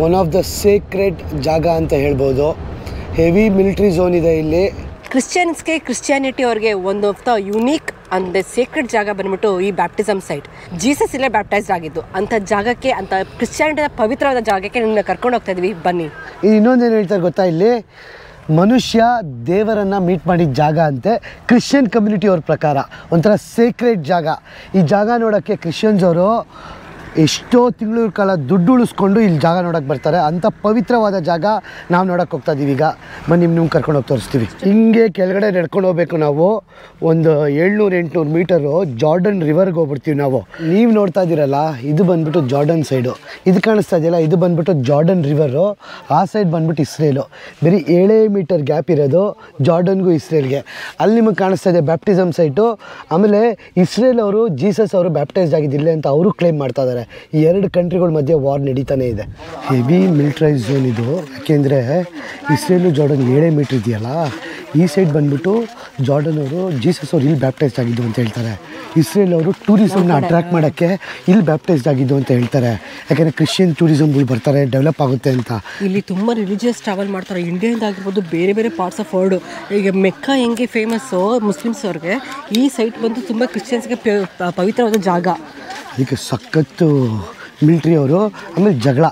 one of the Sacred ಜಾಗ ಅಂತ ಹೇಳ್ಬೋದು. Heavy military zone ಇದೆ ಇಲ್ಲಿ. ಕ್ರಿಶ್ಚಿಯನ್ಸ್ಗೆ, Christianity ಅವ್ರಿಗೆ one of the unique and Sacred ಜಾಗ ಬಂದ್ಬಿಟ್ಟು ಈ ಬ್ಯಾಪ್ಟಿಸಮ್ ಸೈಟ್. ಜೀಸಸ್ ಇಲ್ಲೇ ಬ್ಯಾಪ್ಟೈಸ್ಡ್ ಆಗಿದ್ದು. ಅಂಥ ಜಾಗಕ್ಕೆ, ಅಂಥ ಕ್ರಿಶ್ಚಿಯಾನಿಟಿಯ ಪವಿತ್ರವಾದ ಜಾಗಕ್ಕೆ ನಿಮ್ಮನ್ನ ಕರ್ಕೊಂಡು ಹೋಗ್ತಾ ಇದ್ವಿ, ಬನ್ನಿ. ಇನ್ನೊಂದೇನು ಹೇಳ್ತಾರೆ ಗೊತ್ತಾ, ಇಲ್ಲಿ ಮನುಷ್ಯ ದೇವರನ್ನು ಮೀಟ್ ಮಾಡಿದ ಜಾಗ ಅಂತೆ ಕ್ರಿಶ್ಚಿಯನ್ ಕಮ್ಯುನಿಟಿ ಅವ್ರ ಪ್ರಕಾರ. ಒಂಥರ ಸೇಕ್ರೆಡ್ ಜಾಗ. ಈ ಜಾಗ ನೋಡೋಕ್ಕೆ ಕ್ರಿಶ್ಚಿಯನ್ಸ್ ಅವರು ಎಷ್ಟೋ ತಿಂಗಳ ಕಾಲ ದುಡ್ಡು ಉಳಿಸ್ಕೊಂಡು ಇಲ್ಲಿ ಜಾಗ ನೋಡೋಕೆ ಬರ್ತಾರೆ. ಅಂಥ ಪವಿತ್ರವಾದ ಜಾಗ ನಾವು ನೋಡೋಕೆ ಹೋಗ್ತಾ ಇದ್ದೀವಿ. ಈಗ ಬನ್ನಿ ನಿಮ್ಗೆ ಕರ್ಕೊಂಡು ಹೋಗಿ ತೋರಿಸ್ತೀವಿ. ಹಿಂಗೆ ಕೆಳಗಡೆ ನಡ್ಕೊಂಡು ಹೋಗ್ಬೇಕು ನಾವು. ಒಂದು 700-800 ಮೀಟರು ಜಾರ್ಡನ್ ರಿವರ್ಗೆ ಹೋಗ್ಬಿಡ್ತೀವಿ ನಾವು. ನೀವು ನೋಡ್ತಾ ಇದ್ದೀರಲ್ಲ, ಇದು ಬಂದ್ಬಿಟ್ಟು ಜಾರ್ಡನ್ ಸೈಡು. ಇದು ಕಾಣಿಸ್ತಾ ಇದೆಯಲ್ಲ, ಇದು ಬಂದ್ಬಿಟ್ಟು ಜಾರ್ಡನ್ ರಿವರು. ಆ ಸೈಡ್ ಬಂದ್ಬಿಟ್ಟು ಇಸ್ರೇಲು. ಬರೀ 7 ಮೀಟರ್ ಗ್ಯಾಪ್ ಇರೋದು ಜಾರ್ಡನ್ಗೂ ಇಸ್ರೇಲ್ಗೆ. ಅಲ್ಲಿ ನಿಮಗೆ ಕಾಣಿಸ್ತಾ ಇದೆ ಬ್ಯಾಪ್ಟಿಸಮ್ ಸೈಟು. ಆಮೇಲೆ ಇಸ್ರೇಲ್ ಅವರು ಜೀಸಸ್ ಅವರು ಬ್ಯಾಪ್ಟೈಸ್ಡ್ ಆಗಿದ್ದಿಲ್ಲ ಅಂತ ಅವರು ಕ್ಲೇಮ್ ಮಾಡ್ತಾ ಇದ್ದಾರೆ. ಈ 2 ಕಂಟ್ರಿಗಳ ಮಧ್ಯೆ ವಾರ್ ನಡೀತಾನೆ ಇದೆ. ಹೆವಿ ಮಿಲಿಟರೈಸ್ ಝೋನ್ ಇದು. ಯಾಕೆಂದರೆ ಇಸ್ರೇಲು ಜಾರ್ಡನ್ 7 ಮೀಟ್ರ್ ಇದೆಯಲ್ಲ, ಈ ಸೈಡ್ ಬಂದ್ಬಿಟ್ಟು ಜಾರ್ಡನ್ ಅವರು ಜೀಸಸ್ ಅವ್ರು ಇಲ್ಲಿ ಬ್ಯಾಪ್ಟೈಸ್ಡ್ ಆಗಿದ್ದು ಅಂತ ಹೇಳ್ತಾರೆ. ಇಸ್ರೇಲ್ ಅವರು ಟೂರಿಸಮ್ನ ಅಟ್ರಾಕ್ಟ್ ಮಾಡೋಕ್ಕೆ ಇಲ್ಲಿ ಬ್ಯಾಪ್ಟೈಸ್ಡ್ ಆಗಿದ್ದು ಅಂತ ಹೇಳ್ತಾರೆ. ಯಾಕೆಂದರೆ ಕ್ರಿಶ್ಚಿಯನ್ ಟೂರಿಸಮ್ಗಳು ಬರ್ತಾರೆ, ಡೆವಲಪ್ ಆಗುತ್ತೆ ಅಂತ. ಇಲ್ಲಿ ತುಂಬ ರಿಲಿಜಿಯಸ್ ಟ್ರಾವೆಲ್ ಮಾಡ್ತಾರೆ, ಇಂಡಿಯಾದಿಂದ ಆಗಿರ್ಬೋದು, ಬೇರೆ ಬೇರೆ ಪಾರ್ಟ್ಸ್ ಆಫ್ ವರ್ಲ್ಡು. ಈಗ ಮೆಕ್ಕಾ ಹೆಂಗೆ ಫೇಮಸ್ಸು ಮುಸ್ಲಿಮ್ಸ್ ಅವ್ರಿಗೆ, ಈ ಸೈಟ್ ಬಂದು ತುಂಬ ಕ್ರಿಶ್ಚಿಯನ್ಸ್ಗೆ ಪವಿತ್ರವಾದ ಜಾಗ. ಈಗ ಸಖತ್ತು ಮಿಲಿಟ್ರಿ ಅವರು. ಆಮೇಲೆ ಜಗಳ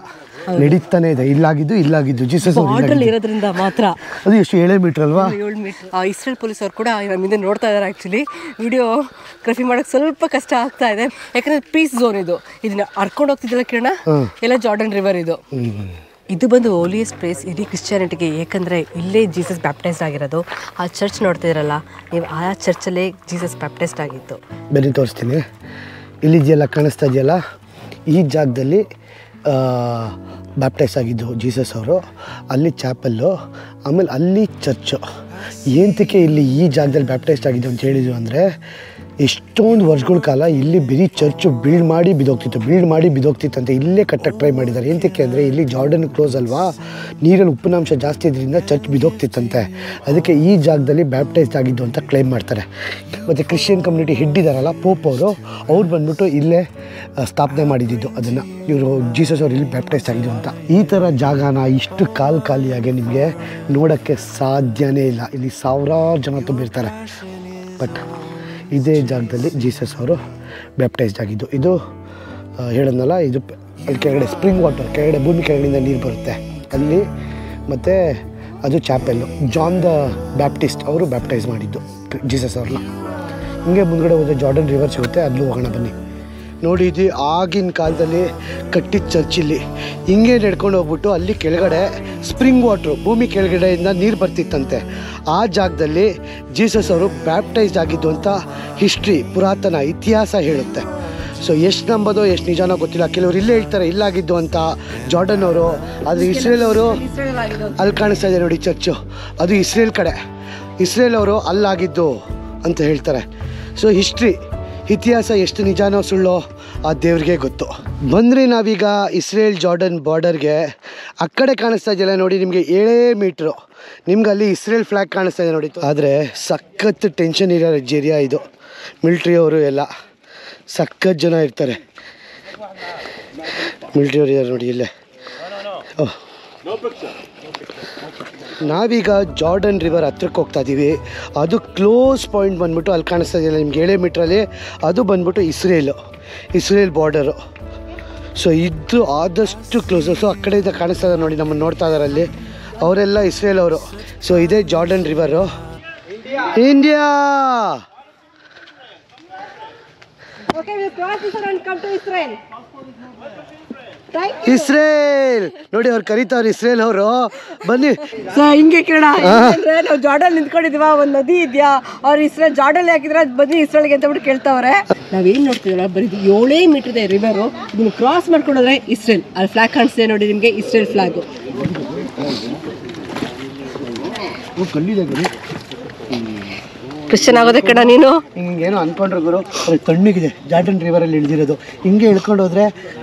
ನಡೀತಾನೆ ಇದೆ, ಇಲ್ಲಾಗಿದ್ದು ಜೀಸಸ್ ಬಾರ್ಡರ್ ಇರೋದ್ರಿಂದ ಮಾತ್ರ. ಅದು ಎಷ್ಟು 7 ಮೀಟರ್ ಅಲ್ವಾ? 7 ಮೀಟರ್. ಇಸ್ರೇಲ್ ಪೊಲೀಸ್ ಅವ್ರು ಕೂಡ ನಮ್ಮಿಂದ ನೋಡ್ತಾ ಇದ್ದಾರೆ. ಆ್ಯಕ್ಚುಲಿ ವಿಡಿಯೋಗ್ರಫಿ ಮಾಡೋಕ್ಕೆ ಸ್ವಲ್ಪ ಕಷ್ಟ ಆಗ್ತಾ ಇದೆ, ಯಾಕಂದರೆ ಪೀಸ್ ಝೋನ್ ಇದು. ಇದನ್ನ ಅರ್ಕೊಂಡು ಹೋಗ್ತಿದ್ದಲ್ಲ ಕಿರಣ, ಎಲ್ಲ ಜಾರ್ಡನ್ ರಿವರ್ ಇದು. ಇದು ಬಂದು ಹೋಲಿಯೆಸ್ಟ್ ಪ್ಲೇಸ್ ಇಡೀ ಕ್ರಿಶ್ಚಿಯಾನಿಟಿಗೆ. ಏಕೆಂದರೆ ಇಲ್ಲೇ ಜೀಸಸ್ ಬ್ಯಾಪ್ಟೈಸ್ಡ್ ಆಗಿರೋದು. ಆ ಚರ್ಚ್ ನೋಡ್ತಿದ್ದೀರಲ್ಲ ನೀವು, ಆ ಚರ್ಚಲ್ಲೇ ಜೀಸಸ್ ಬ್ಯಾಪ್ಟೈಸ್ಡ್ ಆಗಿತ್ತು. ಬನ್ನಿ ತೋರಿಸ್ತೀನಿ. ಇಲ್ಲಿದೆಯಲ್ಲ, ಕಾಣಿಸ್ತಾ ಇದೆಯಲ್ಲ, ಈ ಜಾಗದಲ್ಲಿ ಬ್ಯಾಪ್ಟೈಸ್ ಆಗಿದ್ದು ಜೀಸಸ್ ಅವರು. ಅಲ್ಲಿ ಚಾಪಲ್ಲು, ಆಮೇಲೆ ಅಲ್ಲಿ ಚರ್ಚು. ಏನಕ್ಕೆ ಇಲ್ಲಿ ಈ ಜಾಗದಲ್ಲಿ ಬ್ಯಾಪ್ಟೈಸ್ಡ್ ಆಗಿದ್ದು ಅಂತ ಹೇಳಿದ್ರು ಅಂದರೆ, ಎಷ್ಟೊಂದು ವರ್ಷಗಳ ಕಾಲ ಇಲ್ಲಿ ಬರೀ ಚರ್ಚು ಬಿಲ್ಡ್ ಮಾಡಿ ಬಿದ್ದೋಗ್ತಿತ್ತಂತೆ. ಇಲ್ಲೇ ಕಟ್ಟಕ್ಕೆ ಟ್ರೈ ಮಾಡಿದ್ದಾರೆ. ಏನಕ್ಕೆ ಅಂದರೆ ಇಲ್ಲಿ ಜಾರ್ಡನ್ ಕ್ಲೋಸ್ ಅಲ್ವಾ, ನೀರಲ್ಲಿ ಉಪ್ಪಿನಾಂಶ ಜಾಸ್ತಿ ಇದರಿಂದ ಚರ್ಚ್ ಬಿದ್ದೋಗ್ತಿತ್ತಂತೆ. ಅದಕ್ಕೆ ಈ ಜಾಗದಲ್ಲಿ ಬ್ಯಾಪ್ಟೈಸ್ಡ್ ಆಗಿದ್ದು ಅಂತ ಕ್ಲೈಮ್ ಮಾಡ್ತಾರೆ. ಮತ್ತು ಕ್ರಿಶ್ಚಿಯನ್ ಕಮ್ಯುನಿಟಿ ಹೆಡ್ ಇದ್ದಾರಲ್ಲ, ಪೋಪ್ ಅವರು, ಅವ್ರು ಬಂದ್ಬಿಟ್ಟು ಇಲ್ಲೇ ಸ್ಥಾಪನೆ ಮಾಡಿದ್ದು ಅದನ್ನು. ಇವರು ಜೀಸಸ್ ಅವ್ರು ಇಲ್ಲಿ ಬ್ಯಾಪ್ಟೈಸ್ಡ್ ಆಗಿದ್ದು ಅಂತ. ಈ ಥರ ಜಾಗನ ಇಷ್ಟು ಖಾಲಿಯಾಗಿ ನಿಮಗೆ ನೋಡೋಕ್ಕೆ ಸಾಧ್ಯನೇ ಇಲ್ಲ. ಇಲ್ಲಿ ಸಾವಿರಾರು ಜನ ತುಂಬಿರ್ತಾರೆ. ಬಟ್ ಇದೇ ಜಾಗದಲ್ಲಿ ಜೀಸಸ್ ಅವರು ಬ್ಯಾಪ್ಟೈಸ್ಡ್ ಆಗಿದ್ದು. ಇದು ಹೇಳೋದ್ನಲ್ಲ, ಇದು ಅಲ್ಲಿ ಕೆಳಗಡೆ ಸ್ಪ್ರಿಂಗ್ ವಾಟರ್, ಕೆಳಗಡೆ ಭೂಮಿ ಕೆಳಗಡೆಯಿಂದ ನೀರು ಬರುತ್ತೆ ಅಲ್ಲಿ. ಮತ್ತು ಅದು ಚಾಪೆಲ್ಲು, ಜಾನ್ ದ ಬ್ಯಾಪ್ಟಿಸ್ಟ್ ಅವರು ಬ್ಯಾಪ್ಟೈಸ್ ಮಾಡಿದ್ದು ಜೀಸಸ್ ಅವ್ರನ್ನ. ಹಿಂಗೆ ಮುಂದ್ಗಡೆ ಹೋದರೆ ಜಾರ್ಡನ್ ರಿವರ್ ಸಿಗುತ್ತೆ, ಅಲ್ಲೂ ಹೋಗೋಣ ಬನ್ನಿ. ನೋಡಿ, ಇದು ಆಗಿನ ಕಾಲದಲ್ಲಿ ಕಟ್ಟಿದ ಚರ್ಚಿಲ್ಲಿ. ಹಿಂಗೆ ನಡ್ಕೊಂಡು ಹೋಗ್ಬಿಟ್ಟು ಅಲ್ಲಿ ಕೆಳಗಡೆ ಸ್ಪ್ರಿಂಗ್ ವಾಟ್ರು, ಭೂಮಿ ಕೆಳಗಡೆಯಿಂದ ನೀರು ಬರ್ತಿತ್ತಂತೆ. ಆ ಜಾಗದಲ್ಲಿ ಜೀಸಸ್ ಅವರು ಬ್ಯಾಪ್ಟೈಸ್ಡ್ ಆಗಿದ್ದು ಅಂತ ಹಿಸ್ಟ್ರಿ, ಪುರಾತನ ಇತಿಹಾಸ ಹೇಳುತ್ತೆ. ಸೊ ಎಷ್ಟು ನಂಬೋದೋ ಎಷ್ಟು ನಿಜಾನೋ ಗೊತ್ತಿಲ್ಲ. ಕೆಲವರು ಇಲ್ಲೇ ಹೇಳ್ತಾರೆ ಇಲ್ಲಾಗಿದ್ದು ಅಂತ ಜಾರ್ಡನ್ ಅವರು. ಆದರೆ ಇಸ್ರೇಲ್ ಅವರು ಅಲ್ಲಿ ಕಾಣಿಸ್ತಾ ಇದೆ ನೋಡಿ ಚರ್ಚು, ಅದು ಇಸ್ರೇಲ್ ಕಡೆ. ಇಸ್ರೇಲ್ ಅವರು ಅಲ್ಲಾಗಿದ್ದು ಅಂತ ಹೇಳ್ತಾರೆ. ಸೊ ಹಿಸ್ಟ್ರಿ, ಇತಿಹಾಸ ಎಷ್ಟು ನಿಜಾನೋ ಸುಳ್ಳೋ ಆ ದೇವ್ರಿಗೆ ಗೊತ್ತು. ಬಂದರೆ ನಾವೀಗ ಇಸ್ರೇಲ್ ಜಾರ್ಡನ್ ಬಾರ್ಡರ್ಗೆ. ಆ ಕಡೆ ಕಾಣಿಸ್ತಾ ಇದೆಯಲ್ಲ ನೋಡಿ, ನಿಮಗೆ 7 ಮೀಟ್ರು. ನಿಮ್ಗೆ ಅಲ್ಲಿ ಇಸ್ರೇಲ್ ಫ್ಲ್ಯಾಗ್ ಕಾಣಿಸ್ತಾ ಇದೆ ನೋಡಿ. ಆದರೆ ಸಖತ್ ಟೆನ್ಷನ್ ಇರೋ ಏರಿಯಾ ಇದು. ಮಿಲ್ಟ್ರಿಯವರು ಎಲ್ಲ ಸಖತ್ ಜನ ಇರ್ತಾರೆ. ಮಿಲ್ಟ್ರಿಯವರು ಇದ್ದಾರೆ ನೋಡಿ ಇಲ್ಲೇ. ನಾವೀಗ ಜಾರ್ಡನ್ ರಿವರ್ ಹತ್ರಕ್ಕೆ ಹೋಗ್ತಾ ಇದ್ದೀವಿ. ಅದು ಕ್ಲೋಸ್ ಪಾಯಿಂಟ್ ಬಂದ್ಬಿಟ್ಟು ಅಲ್ಲಿ ಕಾಣಿಸ್ತಾ ಇದೆಯಲ್ಲ ನಿಮ್ಗೆ 7 ಮೀಟ್ರಲ್ಲಿ, ಅದು ಬಂದ್ಬಿಟ್ಟು ಇಸ್ರೇಲ್ ಬಾರ್ಡರು. ಸೊ ಇದು ಆದಷ್ಟು ಕ್ಲೋಸು. ಸೊ ಆ ಕಡೆಯಿಂದ ಕಾಣಿಸ್ತಾ ಇದೆ ನೋಡಿ, ನಮ್ಮನ್ನು ನೋಡ್ತಾ ಇದ್ದಾರೆ ಅಲ್ಲಿ, ಅವರೆಲ್ಲ ಇಸ್ರೇಲ್ ಅವರು. ಸೊ ಇದೇ ಜಾರ್ಡನ್ ರಿವರು. ಇಂಡಿಯಾ ಇಸ್ರೇಲ್ ನೋಡಿ, ಅವ್ರು ಕರೀತಾವ್ರು ಇಸ್ರೇಲ್ ಅವರು. ಬನ್ನಿ ಹಿಂಗೆ ಕಿರಣ, ನಾವು ಜಾರ್ಡನ್ ನಿಂತ್ಕೊಂಡಿದೀವ, ಒಂದು ನದಿ ಇದೆಯಾ, ಅವ್ರು ಇಸ್ರೇಲ್ ಜಾರ್ಡನ್ ಹಾಕಿದ್ರೆ ಬನ್ನಿ ಇಸ್ರೇಲ್ಗೆ ಅಂತ ಬಿಟ್ಟು ಕೇಳ್ತಾವ್ರೆ. ನಾವೇನು ನೋಡ್ತಿದ್ದೀರ, ಬರೀ 7 ಮೀಟರ್ ಇದೆ ರಿವರು. ಇದನ್ನು ಕ್ರಾಸ್ ಮಾಡ್ಕೊಂಡ್ರೆ ಇಸ್ರೇಲ್. ಅಲ್ಲಿ ಫ್ಲಾಗ್ ಕಾಣಿಸ್ತಿದೆ ನೋಡಿ ನಿಮಗೆ, ಇಸ್ರೇಲ್ ಫ್ಲಾಗು. ಕ್ರಿಶ್ಚಿಯನ್ ಆಗೋದೆ ಕಣ ನೀನು. ಹಿಂಗೇನೋ ಅನ್ಕೊಂಡ್ರೆ ಗುರು, ತಣ್ಣಗಿದೆ ಜಾರ್ಡನ್ ರಿವರಲ್ಲಿ ಇಳಿದಿರೋದು. ಹಿಂಗೆ ಇಳ್ಕೊಂಡು ಹೋದ್ರೆ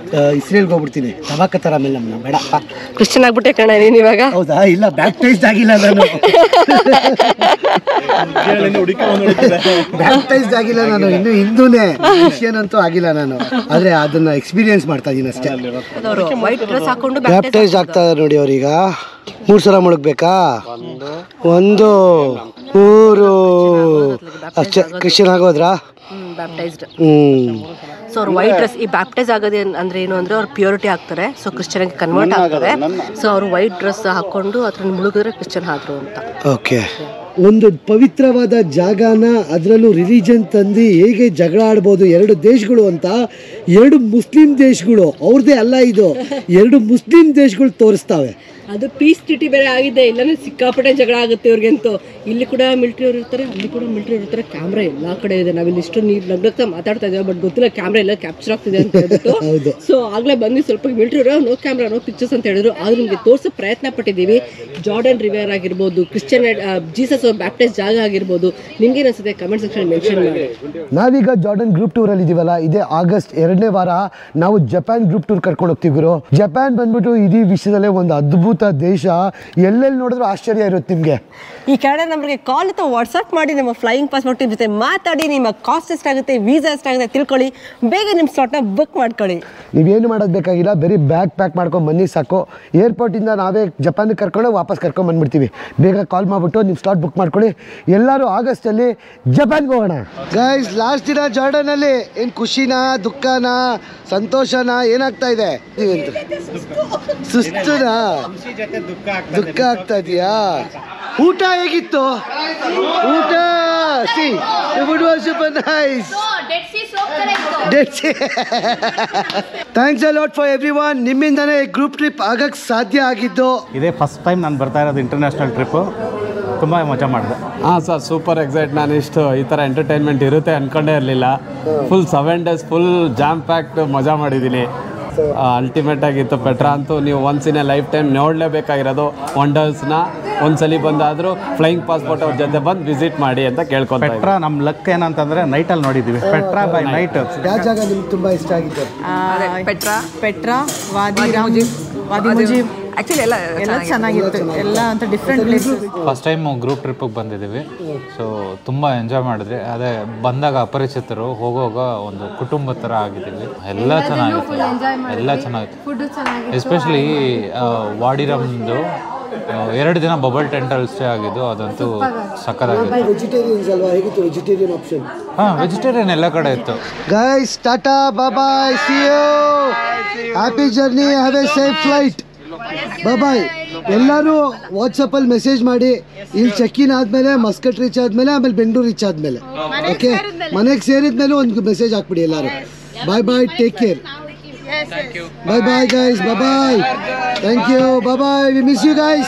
ಇಸ್ರೇಲ್ಗೆ ಹೋಗ್ಬಿಡ್ತೀನಿ. ತವಾಕತ್ತಾರ ಆಮೇಲೆ ನಮ್ಮನ್ನ ಬೇಡಪ್ಪ. ಕ್ರಿಶ್ಚಿಯನ್ ಆಗ್ಬಿಟ್ಟೆ ಕಣ ನೀನು ಇವಾಗ. ಹೌದಾ? ಇಲ್ಲ, ಬ್ಯಾಪ್ಟೈಸ್ಡ್ ಆಗಿಲ್ಲ ನಾನು. ಬ್ಯಾಪ್ಟೈಸ್ಡ್ ಆಗಿಲ್ಲ ನಾನು, ಇನ್ನು ಹಿಂದೂನೇ. ಕ್ರಿಶ್ಚಿಯನ್ ಅಂತೂ ಆಗಿಲ್ಲ ನಾನು. ಆದ್ರೆ ಅದನ್ನ ಎಕ್ಸ್ಪೀರಿಯನ್ಸ್ ಮಾಡ್ತಾ ಇದೀನಿ ಅಷ್ಟೇ. ಬ್ಯಾಪ್ಟೈಸ್ಡ್ ಆಗ್ತಾ ಇದ್ದಾರೆ ನೋಡಿ ಅವ್ರೀಗ. 3 ಸಲ ಮುಳುಗ್ಬೇಕಾ? 1 3 ಅಷ್ಟೇ. ಕ್ರಿಶ್ಚಿಯನ್ ಆಗೋದ್ರಾ? ಬ್ಯಾಪ್ಟೈಸ್ಡ್. ಸೊ ಅವ್ರು ವೈಟ್ ಡ್ರೆಸ್, ಈ ಬ್ಯಾಪ್ಟೈಸ್ ಆಗೋದು ಅಂದ್ರೆ ಏನು ಅಂದ್ರೆ ಅವ್ರು ಪ್ಯೂರಿಟಿ ಆಗ್ತಾರೆ. ಸೊ ಕ್ರಿಶ್ಚಿಯನ್ಗೆ ಕನ್ವರ್ಟ್ ಆಗ್ತಾರೆ. ಸೊ ಅವರು ವೈಟ್ ಡ್ರೆಸ್ ಹಾಕೊಂಡು ಅದ್ರ ಮುಳುಗಿದ್ರೆ ಕ್ರಿಶ್ಚಿಯನ್ ಆದ್ರು ಅಂತ. ಓಕೆ. ಒಂದು ಪವಿತ್ರವಾದ ಜಾಗನ ಅದರಲ್ಲೂ ರಿಲಿಜನ್ ತಂದು ಹೇಗೆ ಜಗಳ ಆಡ್ಬೋದು ಎರಡು ದೇಶಗಳು ಅಂತ, ಎರಡು ಮುಸ್ಲಿಂ ದೇಶಗಳು, ಅವ್ರದ್ದೇ ಅಲ್ಲ ಇದು, ಎರಡು ಮುಸ್ಲಿಂ ದೇಶಗಳು ತೋರಿಸ್ತಾವೆ. ಅದು ಪೀಸ್ ಟ್ರೀಟಿ ಬೇರೆ ಆಗಿದೆ, ಇಲ್ಲಾಂದ್ರೆ ಸಿಕ್ಕಾಪಟ್ಟೆ ಜಗಳ ಆಗುತ್ತೆ ಇವ್ರಿಗಂತೂ. ಇಲ್ಲಿ ಕೂಡ ಮಿಲಿಟರಿ ಅವ್ರು ಇರ್ತಾರೆ, ಅಲ್ಲಿ ಕೂಡ ಮಿಲಿಟರಿ ಅವ್ರು ಇರ್ತಾರೆ. ಕ್ಯಾಮ್ರಾ ಎಲ್ಲ ಕಡೆ ಇದೆ. ನಾವಿಲ್ಲಿ ಇಷ್ಟು ನೀರು ನಗ್ನಗ್ತಾ ಮಾತಾಡ್ತಾ ಇದ್ದೇವೆ, ಬಟ್ ಗೊತ್ತಿಲ್ಲ ಕ್ಯಾಮ್ರಾ ಎಲ್ಲ ಕ್ಯಾಪ್ಚರ್ ಆಗ್ತಿದೆ ಅಂತ ಹೇಳ್ಬಿಟ್ಟು. ಸೊ ಆಗ್ಲೇ ಬಂದು ಸ್ವಲ್ಪ ಮಿಲಿಟರಿ ಅವರು ನೋ ಕ್ಯಾಮ್ರಾ ನೋ ಪಿಕ್ಚರ್ಸ್ ಅಂತ ಹೇಳಿದ್ರು. ಆದ್ರೂ ನಿಮಗೆ ತೋರಿಸೋ ಪ್ರಯತ್ನ ಪಟ್ಟಿದ್ದೀವಿ. ಜಾರ್ಡನ್ ರಿವರ್ ಆಗಿರ್ಬೋದು, ಕ್ರಿಶ್ಚಿಯನ್ ಜೀಸಸ್ ಬ್ಯಾಪ್ಟಿಸ್ಟ್ ಜಾಗ ಆಗಿರ್ಬೋದು, ನಿಮ್ಗೇನು ಅನ್ಸುತ್ತೆ ಕಮೆಂಟ್ ಸೆಕ್ಷನ್ ಮೆನ್ಷನ್ ಮಾಡಿ. ನಾವೀಗ ಜಾರ್ಡನ್ ಗ್ರೂಪ್ ಟೂರ್ ಅಲ್ಲಿ ಇದೀವಲ್ಲ, ಇದೇ ಆಗಸ್ಟ್ 2ನೇ ವಾರ ನಾವು ಜಪಾನ್ ಗ್ರೂಪ್ ಟೂರ್ ಕರ್ಕೊಂಡು ಹೋಗ್ತೀವಿ ಗುರು. ಜಪಾನ್ ಬಂದ್ಬಿಟ್ಟು ಇಡೀ ವಿಶ್ವದಲ್ಲೇ ಒಂದು ಅದ್ಭುತ ದೇಶ, ಎಲ್ಲೆಲ್ಲಿ ನೋಡಿದ್ರು ಆಶ್ಚರ್ಯ ಇರುತ್ತೆ ನಿಮಗೆ. ಈ ಕೆಳಗಡೆ ನಮಗೆ ಕಾಲ್ ಅಥವಾ ವಾಟ್ಸ್ಆಪ್ ಮಾಡಿ ನಮ್ಮ ಫ್ಲೈಯಿಂಗ್ ಪಾಸ್ಪೋರ್ಟ್ ಟೀಮ್ ಜೊತೆ ಮಾತಾಡಿ, ನಿಮ್ಮ ಕಾಸ್ಟ್ ಎಷ್ಟಾಗುತ್ತೆ, ವೀಸಾ ಎಷ್ಟಾಗುತ್ತೆ ತಿಳ್ಕೊಳ್ಳಿ, ಬೇಗ ನಿಮ್ಮ ಸ್ಲಾಟ್ನ ಬುಕ್ ಮಾಡ್ಕೊಳ್ಳಿ. ನೀವೇನು ಮಾಡೋದು ಬೇಕಾಗಿಲ್ಲ, ಬರೀ ಬ್ಯಾಗ್ ಪ್ಯಾಕ್ ಮಾಡ್ಕೊಂಡು ಬನ್ನಿ ಸಾಕು. ಏರ್ಪೋರ್ಟಿಂದ ನಾವೇ ಜಪಾನಿಗೆ ಕರ್ಕೊಂಡು ವಾಪಸ್ ಕರ್ಕೊಂಡು ಬಂದ್ಬಿಡ್ತೀವಿ. ಬೇಗ ಕಾಲ್ ಮಾಡಿಬಿಟ್ಟು ನಿಮ್ಮ ಸ್ಲಾಟ್ ಬುಕ್ ಮಾಡ್ಕೊಳ್ಳಿ. ಎಲ್ಲರೂ ಆಗಸ್ಟಲ್ಲಿ ಜಪಾನ್ಗೆ ಹೋಗೋಣ. ಗೈಸ್, ಲಾಸ್ಟ್ ದಿನ ಜಾರ್ಡನಲ್ಲಿ ಏನು ಖುಷಿನಾ, ದುಃಖನಾ, ಸಂತೋಷನಾ, ಏನಾಗ್ತಾ ಇದೆ? ಸುಸ್ತುನಾ, ದುಃಖ ಆಗ್ತಾ ಇದೆಯಾ? ಊಟ ಹೇಗಿತ್ತು? ಊಟ food was super nice. Thanks a lot for everyone. ನಿಮ್ಮಿಂದನೇ ಗ್ರೂಪ್ ಟ್ರಿಪ್ ಆಗಕ್ಕೆ ಸಾಧ್ಯ ಆಗಿದ್ದು. ಇದೇ ಫಸ್ಟ್ ಟೈಮ್ ನಾನು ಬರ್ತಾ ಇರೋದು ಇಂಟರ್ನ್ಯಾಷನಲ್ ಟ್ರಿಪ್ಪು. ತುಂಬ ಮಜಾ ಮಾಡಿದೆ. ಹಾಂ ಸರ್, ಸೂಪರ್ ಎಕ್ಸೈಟ್. ನಾನು ಇಷ್ಟು ಈ ಥರ ಎಂಟರ್ಟೈನ್ಮೆಂಟ್ ಇರುತ್ತೆ ಅಂದ್ಕೊಂಡೇ ಇರಲಿಲ್ಲ. Full 7 days full jam packed ಮಜಾ ಮಾಡಿದ್ದೀನಿ. ಅಲ್ಟಿಮೇಟ್ ಆಗಿತ್ತು. ಪೆಟ್ರಾ ಅಂತೂ ನೀವು once in a lifetime ನೋಡಲೇಬೇಕಾಗಿರೋದು. ವಂಡರ್ಸ್ನ ಒಂದ್ಸಲಿ ಬಂದಾದರೂ ಫ್ಲೈಯಿಂಗ್ ಪಾಸ್ಪೋರ್ಟ್ ಅವ್ರ ಜೊತೆ ಬಂದು ವಿಸಿಟ್ ಮಾಡಿ ಅಂತ ಕೇಳ್ಕೊಂಡು. ಪೆಟ್ರಾ ನಮ್ಮ ಲಕ್ ಏನಂತಂದರೆ ನೈಟಲ್ಲಿ ನೋಡಿದ್ದೀವಿ. Petra by night. ಯಾವ ಜಾಗ ನಿಮ್ಗೆ ತುಂಬ ಇಷ್ಟ ಆಗಿತ್ತು? ಪೆಟ್ರಾ, ವಾದಿ ಮುಜೀಬ್. ಆ್ಯಕ್ಚುಲಿ ಎಲ್ಲ ಚೆನ್ನಾಗಿತ್ತು. ಎಲ್ಲ ಅಂತ different places. First time group ಟ್ರಿಪ್ಪಿಗೆ ಬಂದಿದ್ದೀವಿ. ಸೊ ತುಂಬ ಎಂಜಾಯ್ ಮಾಡಿದ್ವಿ. ಅದೇ ಬಂದಾಗ ಅಪರಿಚಿತರು, ಹೋಗುವಾಗ ಒಂದು ಕುಟುಂಬದ ಥರ ಆಗಿದ್ದೀವಿ. ಎಲ್ಲ ಚೆನ್ನಾಗಿತ್ತು, ಎಲ್ಲ ಚೆನ್ನಾಗಿತ್ತು. ಎಸ್ಪೆಷಲಿ ವಾಡಿರಮ್ದು 2 ದಿನ ಬಬಲ್ ಟೆಂಟಲ್ಲಿ ಸ್ಟೇ ಆಗಿದ್ದು, ಅದಂತೂ ಸಕ್ಕತ್ತಾಗಿತ್ತು. ವೆಜಿಟೇರಿಯನ್ಸ್ ಅಲ್ವಾ, ಹೇಗಿತ್ತು ವೆಜಿಟೇರಿಯನ್ ಆಪ್ಷನ್? ಹಾಂ, ವೆಜಿಟೇರಿಯನ್ ಎಲ್ಲ ಕಡೆ ಇತ್ತು. Guys, tata, bye, see you, happy journey, have a safe flight, bye. ಎಲ್ಲರೂ ವಾಟ್ಸಪ್ಪಲ್ಲಿ ಮೆಸೇಜ್ ಮಾಡಿ, ಇಲ್ಲಿ ಚೆಕ್ ಇನ್ ಆದಮೇಲೆ, ಮಸ್ಕಟ್ ರೀಚ್ ಆದಮೇಲೆ, ಆಮೇಲೆ ಬೆಂಗಳೂರು ರೀಚ್ ಆದಮೇಲೆ, ಓಕೆ, ಮನೆಗೆ ಸೇರಿದ್ಮೇಲೆ ಒಂದು ಮೆಸೇಜ್ ಹಾಕ್ಬಿಡಿ ಎಲ್ಲರೂ. Bye bye, take care. Bye bye guys, bye bye. Thank you, bye bye. We miss you guys.